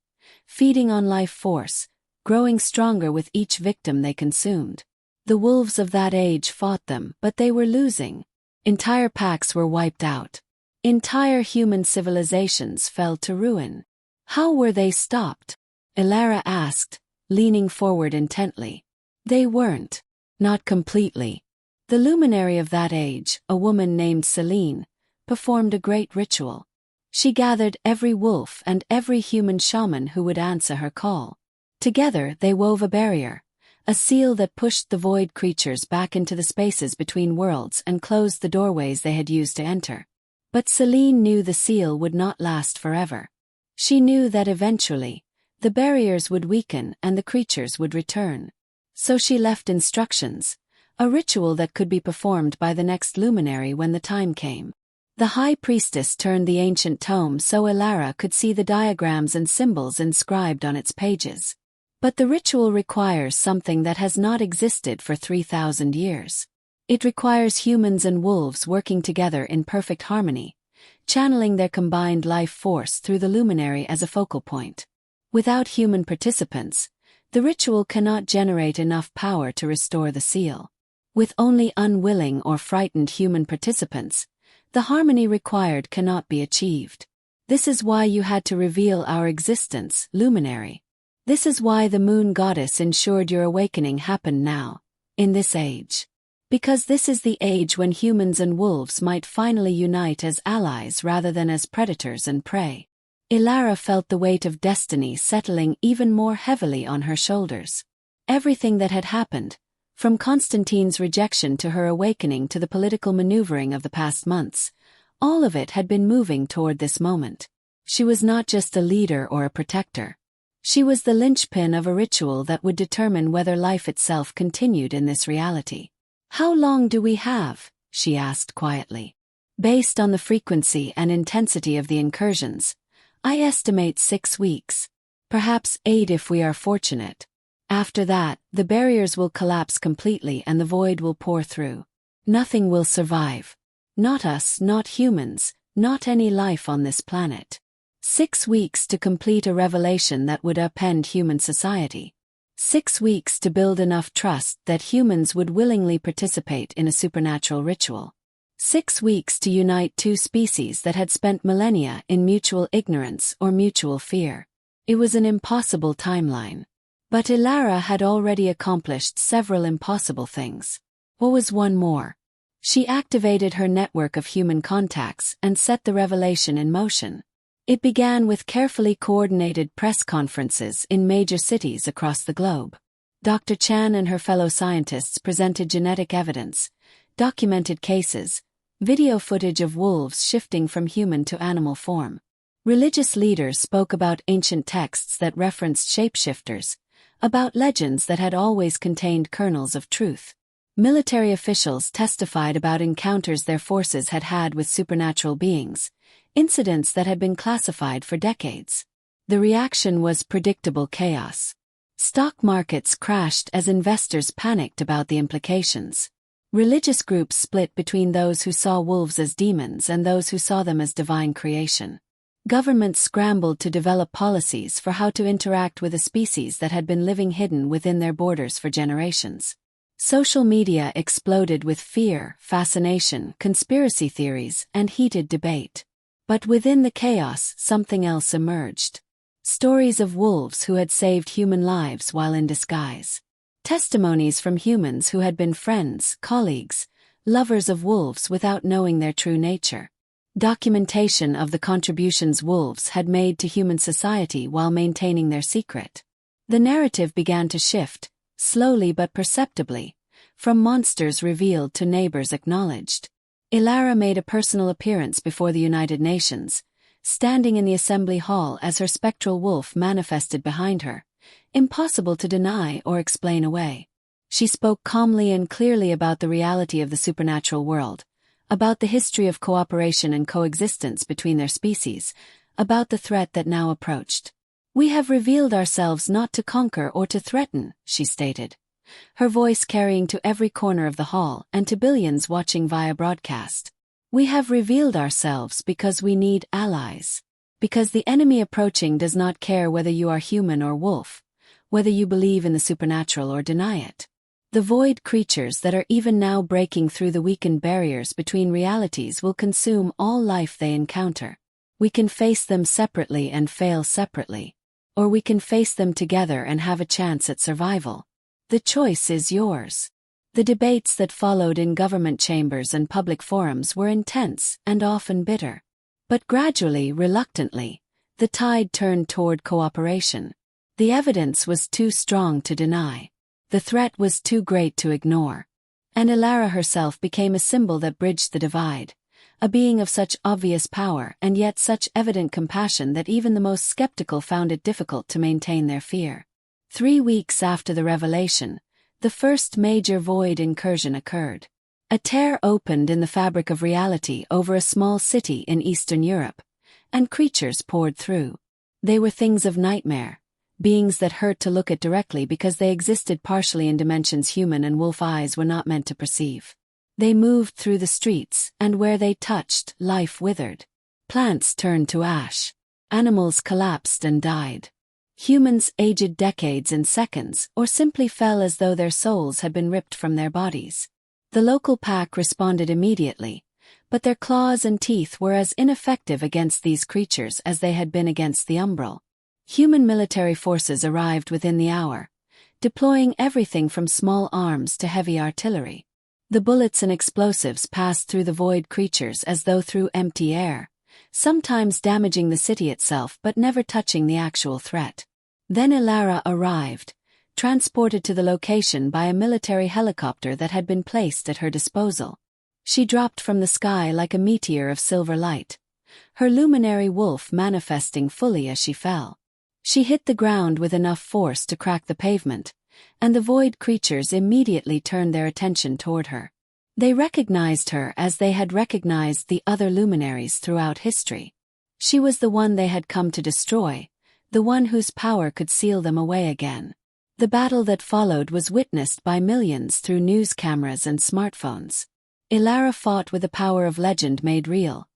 feeding on life force, growing stronger with each victim they consumed. The wolves of that age fought them, but they were losing. Entire packs were wiped out. Entire human civilizations fell to ruin. How were they stopped? Ilara asked, leaning forward intently. They weren't. Not completely. The luminary of that age, a woman named Celine, performed a great ritual. She gathered every wolf and every human shaman who would answer her call. Together they wove a barrier, a seal that pushed the void creatures back into the spaces between worlds and closed the doorways they had used to enter. But Celine knew the seal would not last forever. She knew that eventually, the barriers would weaken and the creatures would return. So she left instructions, a ritual that could be performed by the next luminary when the time came. The High Priestess turned the ancient tome so Ilara could see the diagrams and symbols inscribed on its pages. But the ritual requires something that has not existed for 3,000 years. It requires humans and wolves working together in perfect harmony, channeling their combined life force through the luminary as a focal point. Without human participants, the ritual cannot generate enough power to restore the seal. With only unwilling or frightened human participants, the harmony required cannot be achieved. This is why you had to reveal our existence, luminary. This is why the moon goddess ensured your awakening happened now, in this age. Because this is the age when humans and wolves might finally unite as allies rather than as predators and prey. Ilara felt the weight of destiny settling even more heavily on her shoulders. Everything that had happened, from Constantine's rejection to her awakening to the political maneuvering of the past months, all of it had been moving toward this moment. She was not just a leader or a protector. She was the linchpin of a ritual that would determine whether life itself continued in this reality. "How long do we have?" she asked quietly. "Based on the frequency and intensity of the incursions, I estimate 6 weeks. Perhaps 8 if we are fortunate. After that, the barriers will collapse completely and the void will pour through. Nothing will survive. Not us, not humans, not any life on this planet. 6 weeks to complete a revelation that would upend human society. 6 weeks to build enough trust that humans would willingly participate in a supernatural ritual. 6 weeks to unite two species that had spent millennia in mutual ignorance or mutual fear. It was an impossible timeline. But Ilara had already accomplished several impossible things. What was one more? She activated her network of human contacts and set the revelation in motion. It began with carefully coordinated press conferences in major cities across the globe. Dr. Chan and her fellow scientists presented genetic evidence, documented cases, video footage of wolves shifting from human to animal form. Religious leaders spoke about ancient texts that referenced shapeshifters, about legends that had always contained kernels of truth. Military officials testified about encounters their forces had had with supernatural beings, incidents that had been classified for decades. The reaction was predictable chaos. Stock markets crashed as investors panicked about the implications. Religious groups split between those who saw wolves as demons and those who saw them as divine creation. Governments scrambled to develop policies for how to interact with a species that had been living hidden within their borders for generations. Social media exploded with fear, fascination, conspiracy theories, and heated debate. But within the chaos, something else emerged. Stories of wolves who had saved human lives while in disguise. Testimonies from humans who had been friends, colleagues, lovers of wolves without knowing their true nature. Documentation of the contributions wolves had made to human society while maintaining their secret. The narrative began to shift, slowly but perceptibly, from monsters revealed to neighbors acknowledged. Ilara made a personal appearance before the United Nations, standing in the assembly hall as her spectral wolf manifested behind her, impossible to deny or explain away. She spoke calmly and clearly about the reality of the supernatural world, about the history of cooperation and coexistence between their species, about the threat that now approached. "We have revealed ourselves not to conquer or to threaten," she stated, her voice carrying to every corner of the hall and to billions watching via broadcast. "We have revealed ourselves because we need allies. Because the enemy approaching does not care whether you are human or wolf, whether you believe in the supernatural or deny it. The void creatures that are even now breaking through the weakened barriers between realities will consume all life they encounter. We can face them separately and fail separately, or we can face them together and have a chance at survival. The choice is yours." The debates that followed in government chambers and public forums were intense and often bitter. But gradually, reluctantly, the tide turned toward cooperation. The evidence was too strong to deny. The threat was too great to ignore. And Ilara herself became a symbol that bridged the divide, a being of such obvious power and yet such evident compassion that even the most skeptical found it difficult to maintain their fear. 3 weeks after the revelation, the first major void incursion occurred. A tear opened in the fabric of reality over a small city in Eastern Europe, and creatures poured through. They were things of nightmare, beings that hurt to look at directly because they existed partially in dimensions human and wolf eyes were not meant to perceive. They moved through the streets, and where they touched, life withered. Plants turned to ash. Animals collapsed and died. Humans aged decades in seconds, or simply fell as though their souls had been ripped from their bodies. The local pack responded immediately, but their claws and teeth were as ineffective against these creatures as they had been against the Umbral. Human military forces arrived within the hour, deploying everything from small arms to heavy artillery. The bullets and explosives passed through the void creatures as though through empty air, sometimes damaging the city itself but never touching the actual threat. Then Ilara arrived, transported to the location by a military helicopter that had been placed at her disposal. She dropped from the sky like a meteor of silver light, her luminary wolf manifesting fully as she fell. She hit the ground with enough force to crack the pavement, and the void creatures immediately turned their attention toward her. They recognized her as they had recognized the other luminaries throughout history. She was the one they had come to destroy, the one whose power could seal them away again. The battle that followed was witnessed by millions through news cameras and smartphones. Ilara fought with the power of legend made real,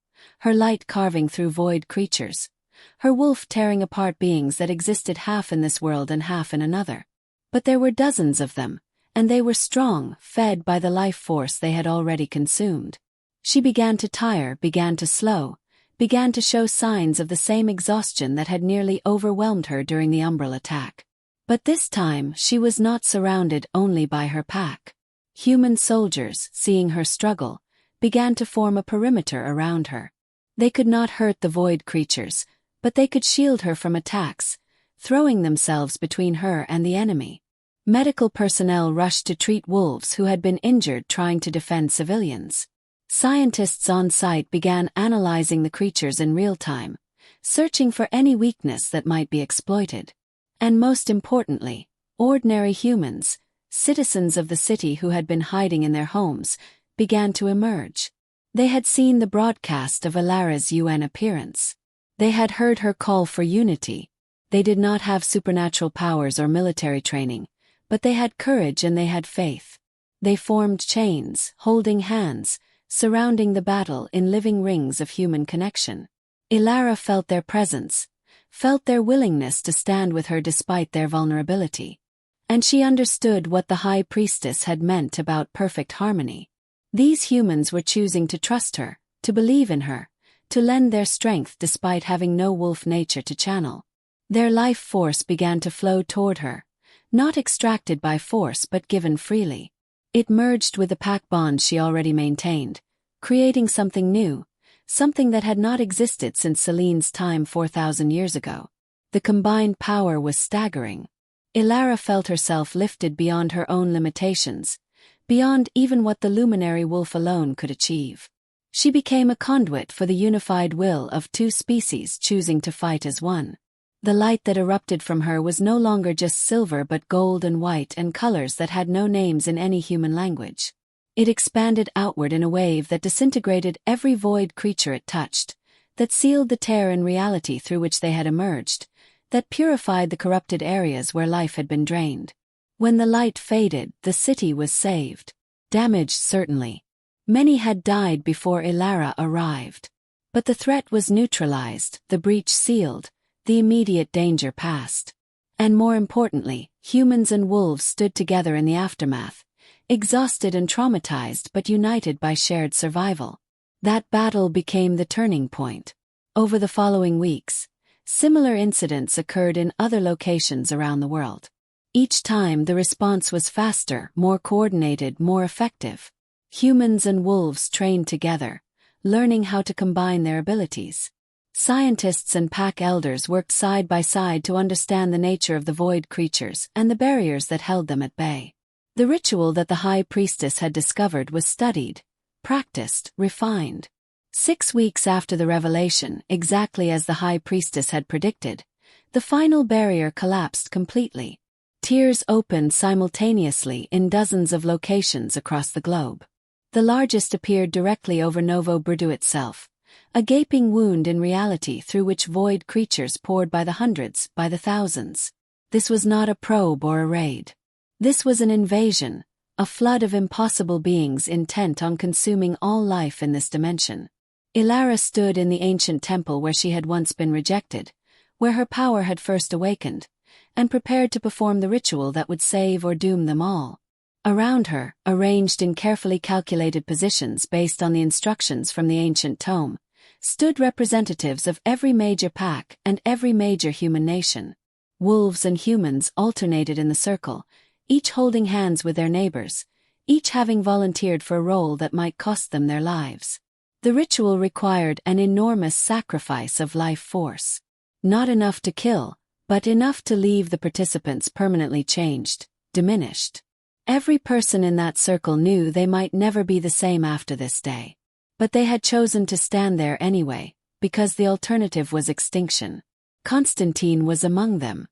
her light carving through void creatures, her wolf tearing apart beings that existed half in this world and half in another. But there were dozens of them, and they were strong, fed by the life force they had already consumed. She began to tire, began to slow, began to show signs of the same exhaustion that had nearly overwhelmed her during the Umbral attack. But this time she was not surrounded only by her pack. Human soldiers, seeing her struggle, began to form a perimeter around her. They could not hurt the void creatures, but they could shield her from attacks, throwing themselves between her and the enemy. Medical personnel rushed to treat wolves who had been injured trying to defend civilians. Scientists on site began analyzing the creatures in real time, searching for any weakness that might be exploited. And most importantly, ordinary humans, citizens of the city who had been hiding in their homes, began to emerge. They had seen the broadcast of Ilara's UN appearance. They had heard her call for unity. They did not have supernatural powers or military training, but they had courage and they had faith. They formed chains, holding hands, surrounding the battle in living rings of human connection. Ilara felt their presence, felt their willingness to stand with her despite their vulnerability. And she understood what the High Priestess had meant about perfect harmony. These humans were choosing to trust her, to believe in her, to lend their strength despite having no wolf nature to channel. Their life force began to flow toward her, not extracted by force but given freely. It merged with the pack bond she already maintained, creating something new, something that had not existed since Selene's time 4,000 years ago. The combined power was staggering. Ilara felt herself lifted beyond her own limitations, beyond even what the luminary wolf alone could achieve. She became a conduit for the unified will of two species choosing to fight as one. The light that erupted from her was no longer just silver but gold and white and colors that had no names in any human language. It expanded outward in a wave that disintegrated every void creature it touched, that sealed the tear in reality through which they had emerged, that purified the corrupted areas where life had been drained. When the light faded, the city was saved. Damaged, certainly. Many had died before Ilara arrived. But the threat was neutralized, the breach sealed, the immediate danger past. And more importantly, humans and wolves stood together in the aftermath, exhausted and traumatized but united by shared survival. That battle became the turning point. Over the following weeks, similar incidents occurred in other locations around the world. Each time the response was faster, more coordinated, more effective. Humans and wolves trained together, learning how to combine their abilities. Scientists and pack elders worked side by side to understand the nature of the void creatures and the barriers that held them at bay. The ritual that the High Priestess had discovered was studied, practiced, refined. 6 weeks after the revelation, exactly as the High Priestess had predicted, the final barrier collapsed completely. Tiers opened simultaneously in dozens of locations across the globe. The largest appeared directly over Novo Brdo itself, a gaping wound in reality through which void creatures poured by the hundreds, by the thousands. This was not a probe or a raid. This was an invasion, a flood of impossible beings intent on consuming all life in this dimension. Ilara stood in the ancient temple where she had once been rejected, where her power had first awakened, and prepared to perform the ritual that would save or doom them all. Around her, arranged in carefully calculated positions based on the instructions from the ancient tome, stood representatives of every major pack and every major human nation. Wolves and humans alternated in the circle, each holding hands with their neighbors, each having volunteered for a role that might cost them their lives. The ritual required an enormous sacrifice of life force. Not enough to kill, but enough to leave the participants permanently changed, diminished. Every person in that circle knew they might never be the same after this day. But they had chosen to stand there anyway, because the alternative was extinction. Constantine was among them.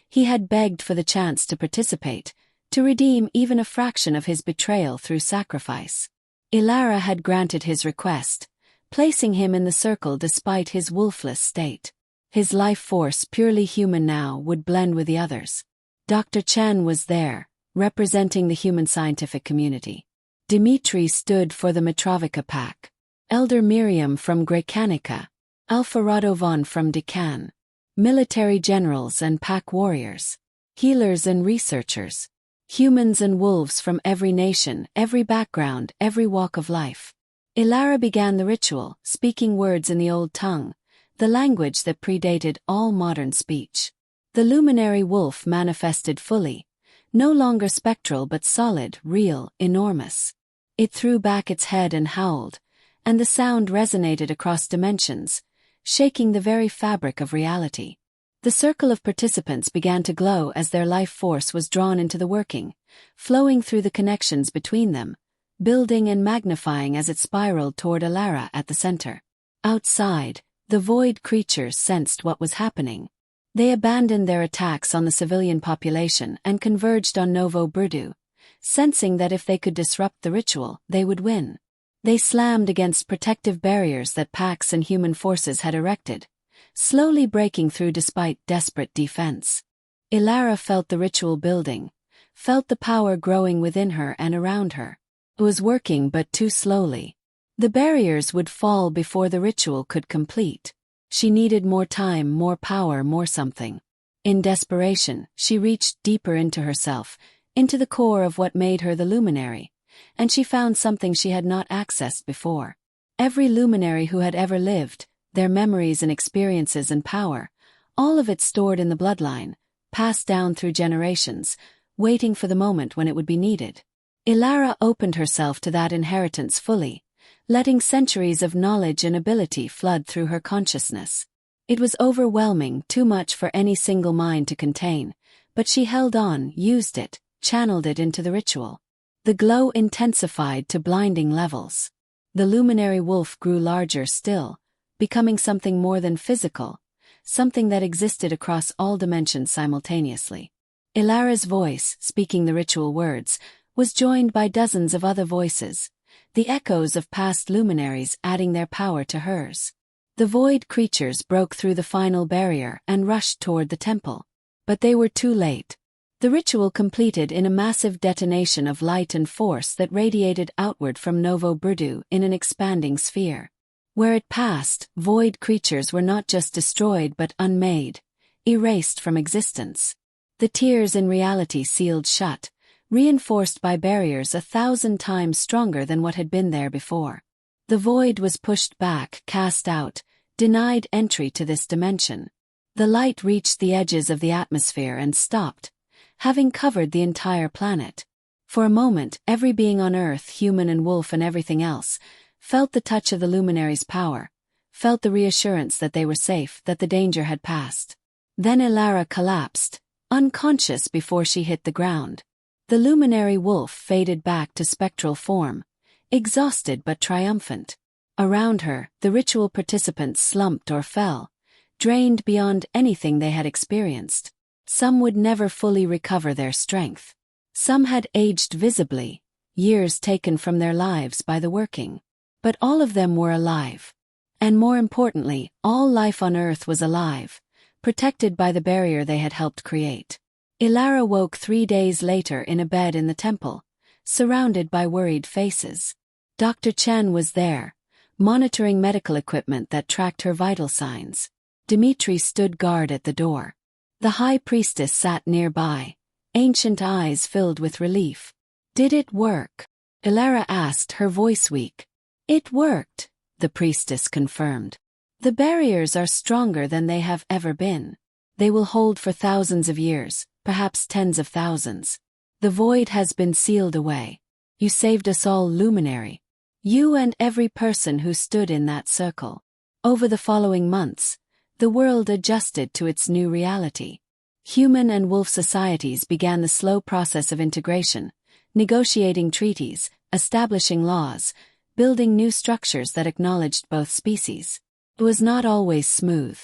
He had begged for the chance to participate, to redeem even a fraction of his betrayal through sacrifice. Ilara had granted his request, placing him in the circle despite his wolfless state. His life force, purely human now, would blend with the others. Dr. Chen was there, representing the human scientific community. Dimitri stood for the Mitrovica pack. Elder Miriam from Grecanica. Alpha Radovan from Decan. Military generals and pack warriors. Healers and researchers. Humans and wolves from every nation, every background, every walk of life. Ilara began the ritual, speaking words in the old tongue, the language that predated all modern speech. The luminary wolf manifested fully, no longer spectral but solid, real, enormous. It threw back its head and howled, and the sound resonated across dimensions, shaking the very fabric of reality. The circle of participants began to glow as their life force was drawn into the working, flowing through the connections between them, building and magnifying as it spiraled toward Ilara at the center. Outside, the void creatures sensed what was happening. They abandoned their attacks on the civilian population and converged on Novo Burdu, sensing that if they could disrupt the ritual, they would win. They slammed against protective barriers that packs and human forces had erected, slowly breaking through despite desperate defense. Ilara felt the ritual building, felt the power growing within her and around her. It was working but too slowly. The barriers would fall before the ritual could complete. She needed more time, more power, more something. In desperation, she reached deeper into herself, into the core of what made her the luminary, and she found something she had not accessed before. Every luminary who had ever lived, their memories and experiences and power, all of it stored in the bloodline, passed down through generations, waiting for the moment when it would be needed. Ilara opened herself to that inheritance fully, letting centuries of knowledge and ability flood through her consciousness. It was overwhelming, too much for any single mind to contain, but she held on, used it, channeled it into the ritual. The glow intensified to blinding levels. The luminary wolf grew larger still, becoming something more than physical, something that existed across all dimensions simultaneously. Ilara's voice, speaking the ritual words, was joined by dozens of other voices, the echoes of past luminaries adding their power to hers. The void creatures broke through the final barrier and rushed toward the temple. But they were too late. The ritual completed in a massive detonation of light and force that radiated outward from Novo Burdu in an expanding sphere. Where it passed, void creatures were not just destroyed but unmade, erased from existence. The tiers in reality sealed shut, reinforced by barriers 1,000 times stronger than what had been there before. The void was pushed back, cast out, denied entry to this dimension. The light reached the edges of the atmosphere and stopped, having covered the entire planet. For a moment, every being on Earth, human and wolf and everything else, felt the touch of the luminary's power, felt the reassurance that they were safe, that the danger had passed. Then Ilara collapsed, unconscious before she hit the ground. The luminary wolf faded back to spectral form, exhausted but triumphant. Around her, the ritual participants slumped or fell, drained beyond anything they had experienced. Some would never fully recover their strength. Some had aged visibly, years taken from their lives by the working. But all of them were alive. And more importantly, all life on Earth was alive, protected by the barrier they had helped create. Ilara woke 3 days later in a bed in the temple, surrounded by worried faces. Dr. Chen was there, monitoring medical equipment that tracked her vital signs. Dimitri stood guard at the door. The high priestess sat nearby, ancient eyes filled with relief. "Did it work?" Ilara asked, her voice weak. "It worked," the priestess confirmed. "The barriers are stronger than they have ever been. They will hold for thousands of years, perhaps tens of thousands. The void has been sealed away. You saved us all, Luminary. You and every person who stood in that circle." Over the following months, the world adjusted to its new reality. Human and wolf societies began the slow process of integration, negotiating treaties, establishing laws, building new structures that acknowledged both species. It was not always smooth.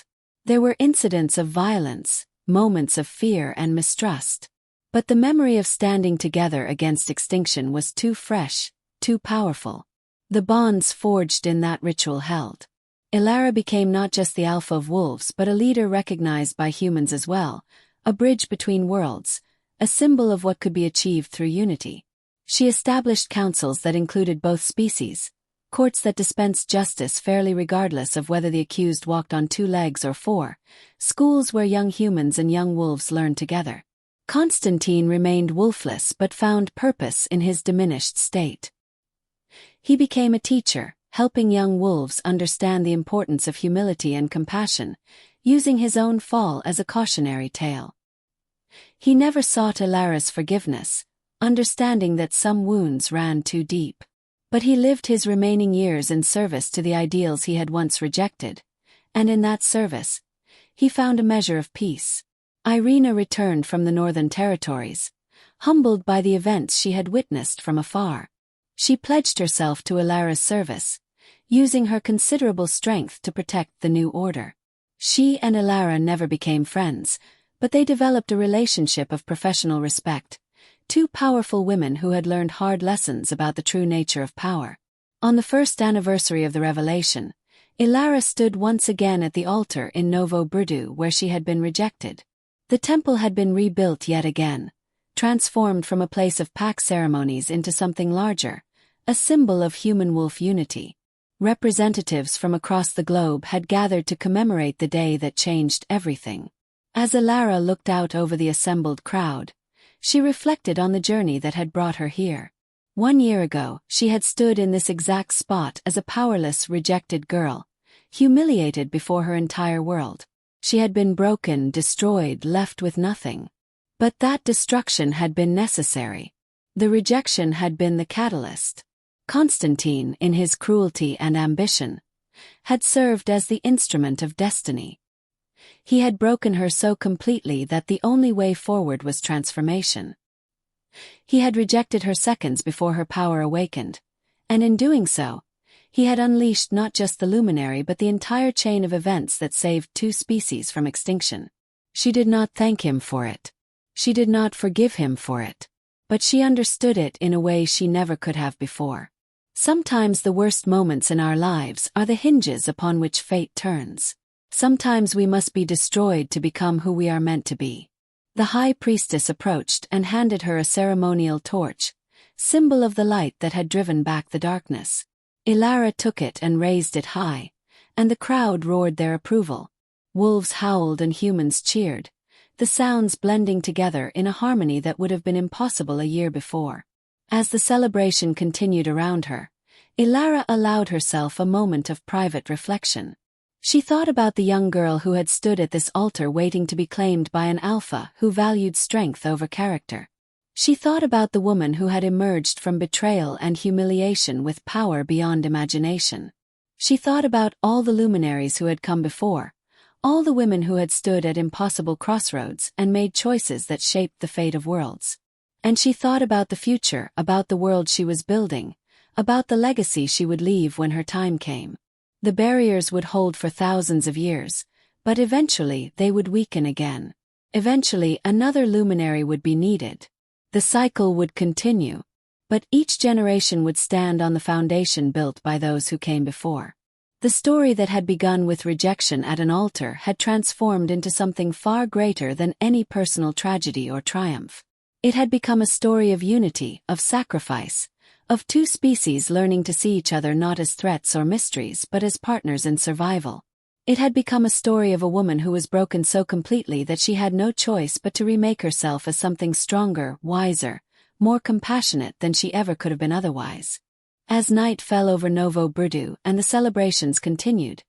There were incidents of violence, moments of fear and mistrust. But the memory of standing together against extinction was too fresh, too powerful. The bonds forged in that ritual held. Ilara became not just the alpha of wolves but a leader recognized by humans as well, a bridge between worlds, a symbol of what could be achieved through unity. She established councils that included both species, courts that dispensed justice fairly regardless of whether the accused walked on 2 legs or 4, schools where young humans and young wolves learned together. Constantine remained wolfless but found purpose in his diminished state. He became a teacher, helping young wolves understand the importance of humility and compassion, using his own fall as a cautionary tale. He never sought Ilara's forgiveness, understanding that some wounds ran too deep. But he lived his remaining years in service to the ideals he had once rejected, and in that service, he found a measure of peace. Irina returned from the Northern Territories, humbled by the events she had witnessed from afar. She pledged herself to Ilara's service, using her considerable strength to protect the new order. She and Ilara never became friends, but they developed a relationship of professional respect, 2 powerful women who had learned hard lessons about the true nature of power. On the first anniversary of the revelation, Ilara stood once again at the altar in Novo Brdo where she had been rejected. The temple had been rebuilt yet again, transformed from a place of pack ceremonies into something larger, a symbol of human-wolf unity. Representatives from across the globe had gathered to commemorate the day that changed everything. As Ilara looked out over the assembled crowd, she reflected on the journey that had brought her here. 1 year ago, she had stood in this exact spot as a powerless, rejected girl, humiliated before her entire world. She had been broken, destroyed, left with nothing. But that destruction had been necessary. The rejection had been the catalyst. Constantine, in his cruelty and ambition, had served as the instrument of destiny. He had broken her so completely that the only way forward was transformation. He had rejected her seconds before her power awakened, and in doing so, he had unleashed not just the luminary but the entire chain of events that saved 2 species from extinction. She did not thank him for it. She did not forgive him for it. But she understood it in a way she never could have before. Sometimes the worst moments in our lives are the hinges upon which fate turns. Sometimes we must be destroyed to become who we are meant to be. The high priestess approached and handed her a ceremonial torch, symbol of the light that had driven back the darkness. Ilara took it and raised it high, and the crowd roared their approval. Wolves howled and humans cheered, the sounds blending together in a harmony that would have been impossible a year before. As the celebration continued around her, Ilara allowed herself a moment of private reflection. She thought about the young girl who had stood at this altar waiting to be claimed by an alpha who valued strength over character. She thought about the woman who had emerged from betrayal and humiliation with power beyond imagination. She thought about all the luminaries who had come before, all the women who had stood at impossible crossroads and made choices that shaped the fate of worlds. And she thought about the future, about the world she was building, about the legacy she would leave when her time came. The barriers would hold for thousands of years, but eventually they would weaken again. Eventually another luminary would be needed. The cycle would continue, but each generation would stand on the foundation built by those who came before. The story that had begun with rejection at an altar had transformed into something far greater than any personal tragedy or triumph. It had become a story of unity, of sacrifice, of two species learning to see each other not as threats or mysteries but as partners in survival. It had become a story of a woman who was broken so completely that she had no choice but to remake herself as something stronger, wiser, more compassionate than she ever could have been otherwise. As night fell over Novo Brdo and the celebrations continued,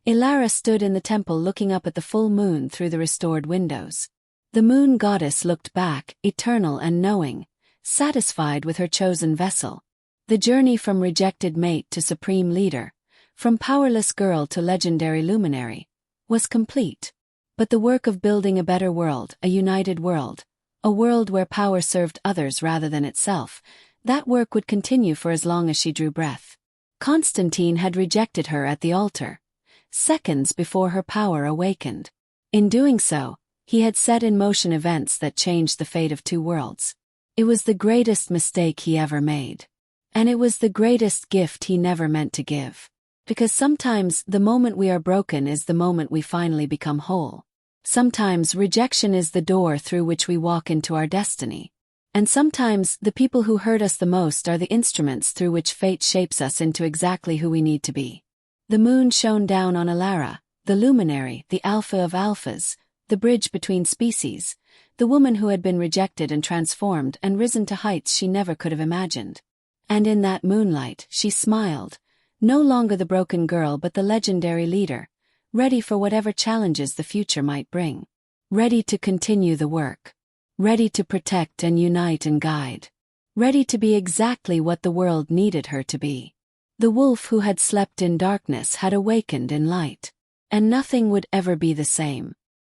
Ilara stood in the temple looking up at the full moon through the restored windows. The moon goddess looked back, eternal and knowing, satisfied with her chosen vessel. The journey from rejected mate to supreme leader, from powerless girl to legendary luminary, was complete. But the work of building a better world, a united world, a world where power served others rather than itself, that work would continue for as long as she drew breath. Constantine had rejected her at the altar, seconds before her power awakened. In doing so, he had set in motion events that changed the fate of two worlds. It was the greatest mistake he ever made. And it was the greatest gift he never meant to give. Because sometimes the moment we are broken is the moment we finally become whole. Sometimes rejection is the door through which we walk into our destiny. And sometimes the people who hurt us the most are the instruments through which fate shapes us into exactly who we need to be. The moon shone down on Ilara, the luminary, the alpha of alphas, the bridge between species, the woman who had been rejected and transformed and risen to heights she never could have imagined. And in that moonlight, she smiled, no longer the broken girl but the legendary leader, ready for whatever challenges the future might bring. Ready to continue the work. Ready to protect and unite and guide. Ready to be exactly what the world needed her to be. The wolf who had slept in darkness had awakened in light. And nothing would ever be the same.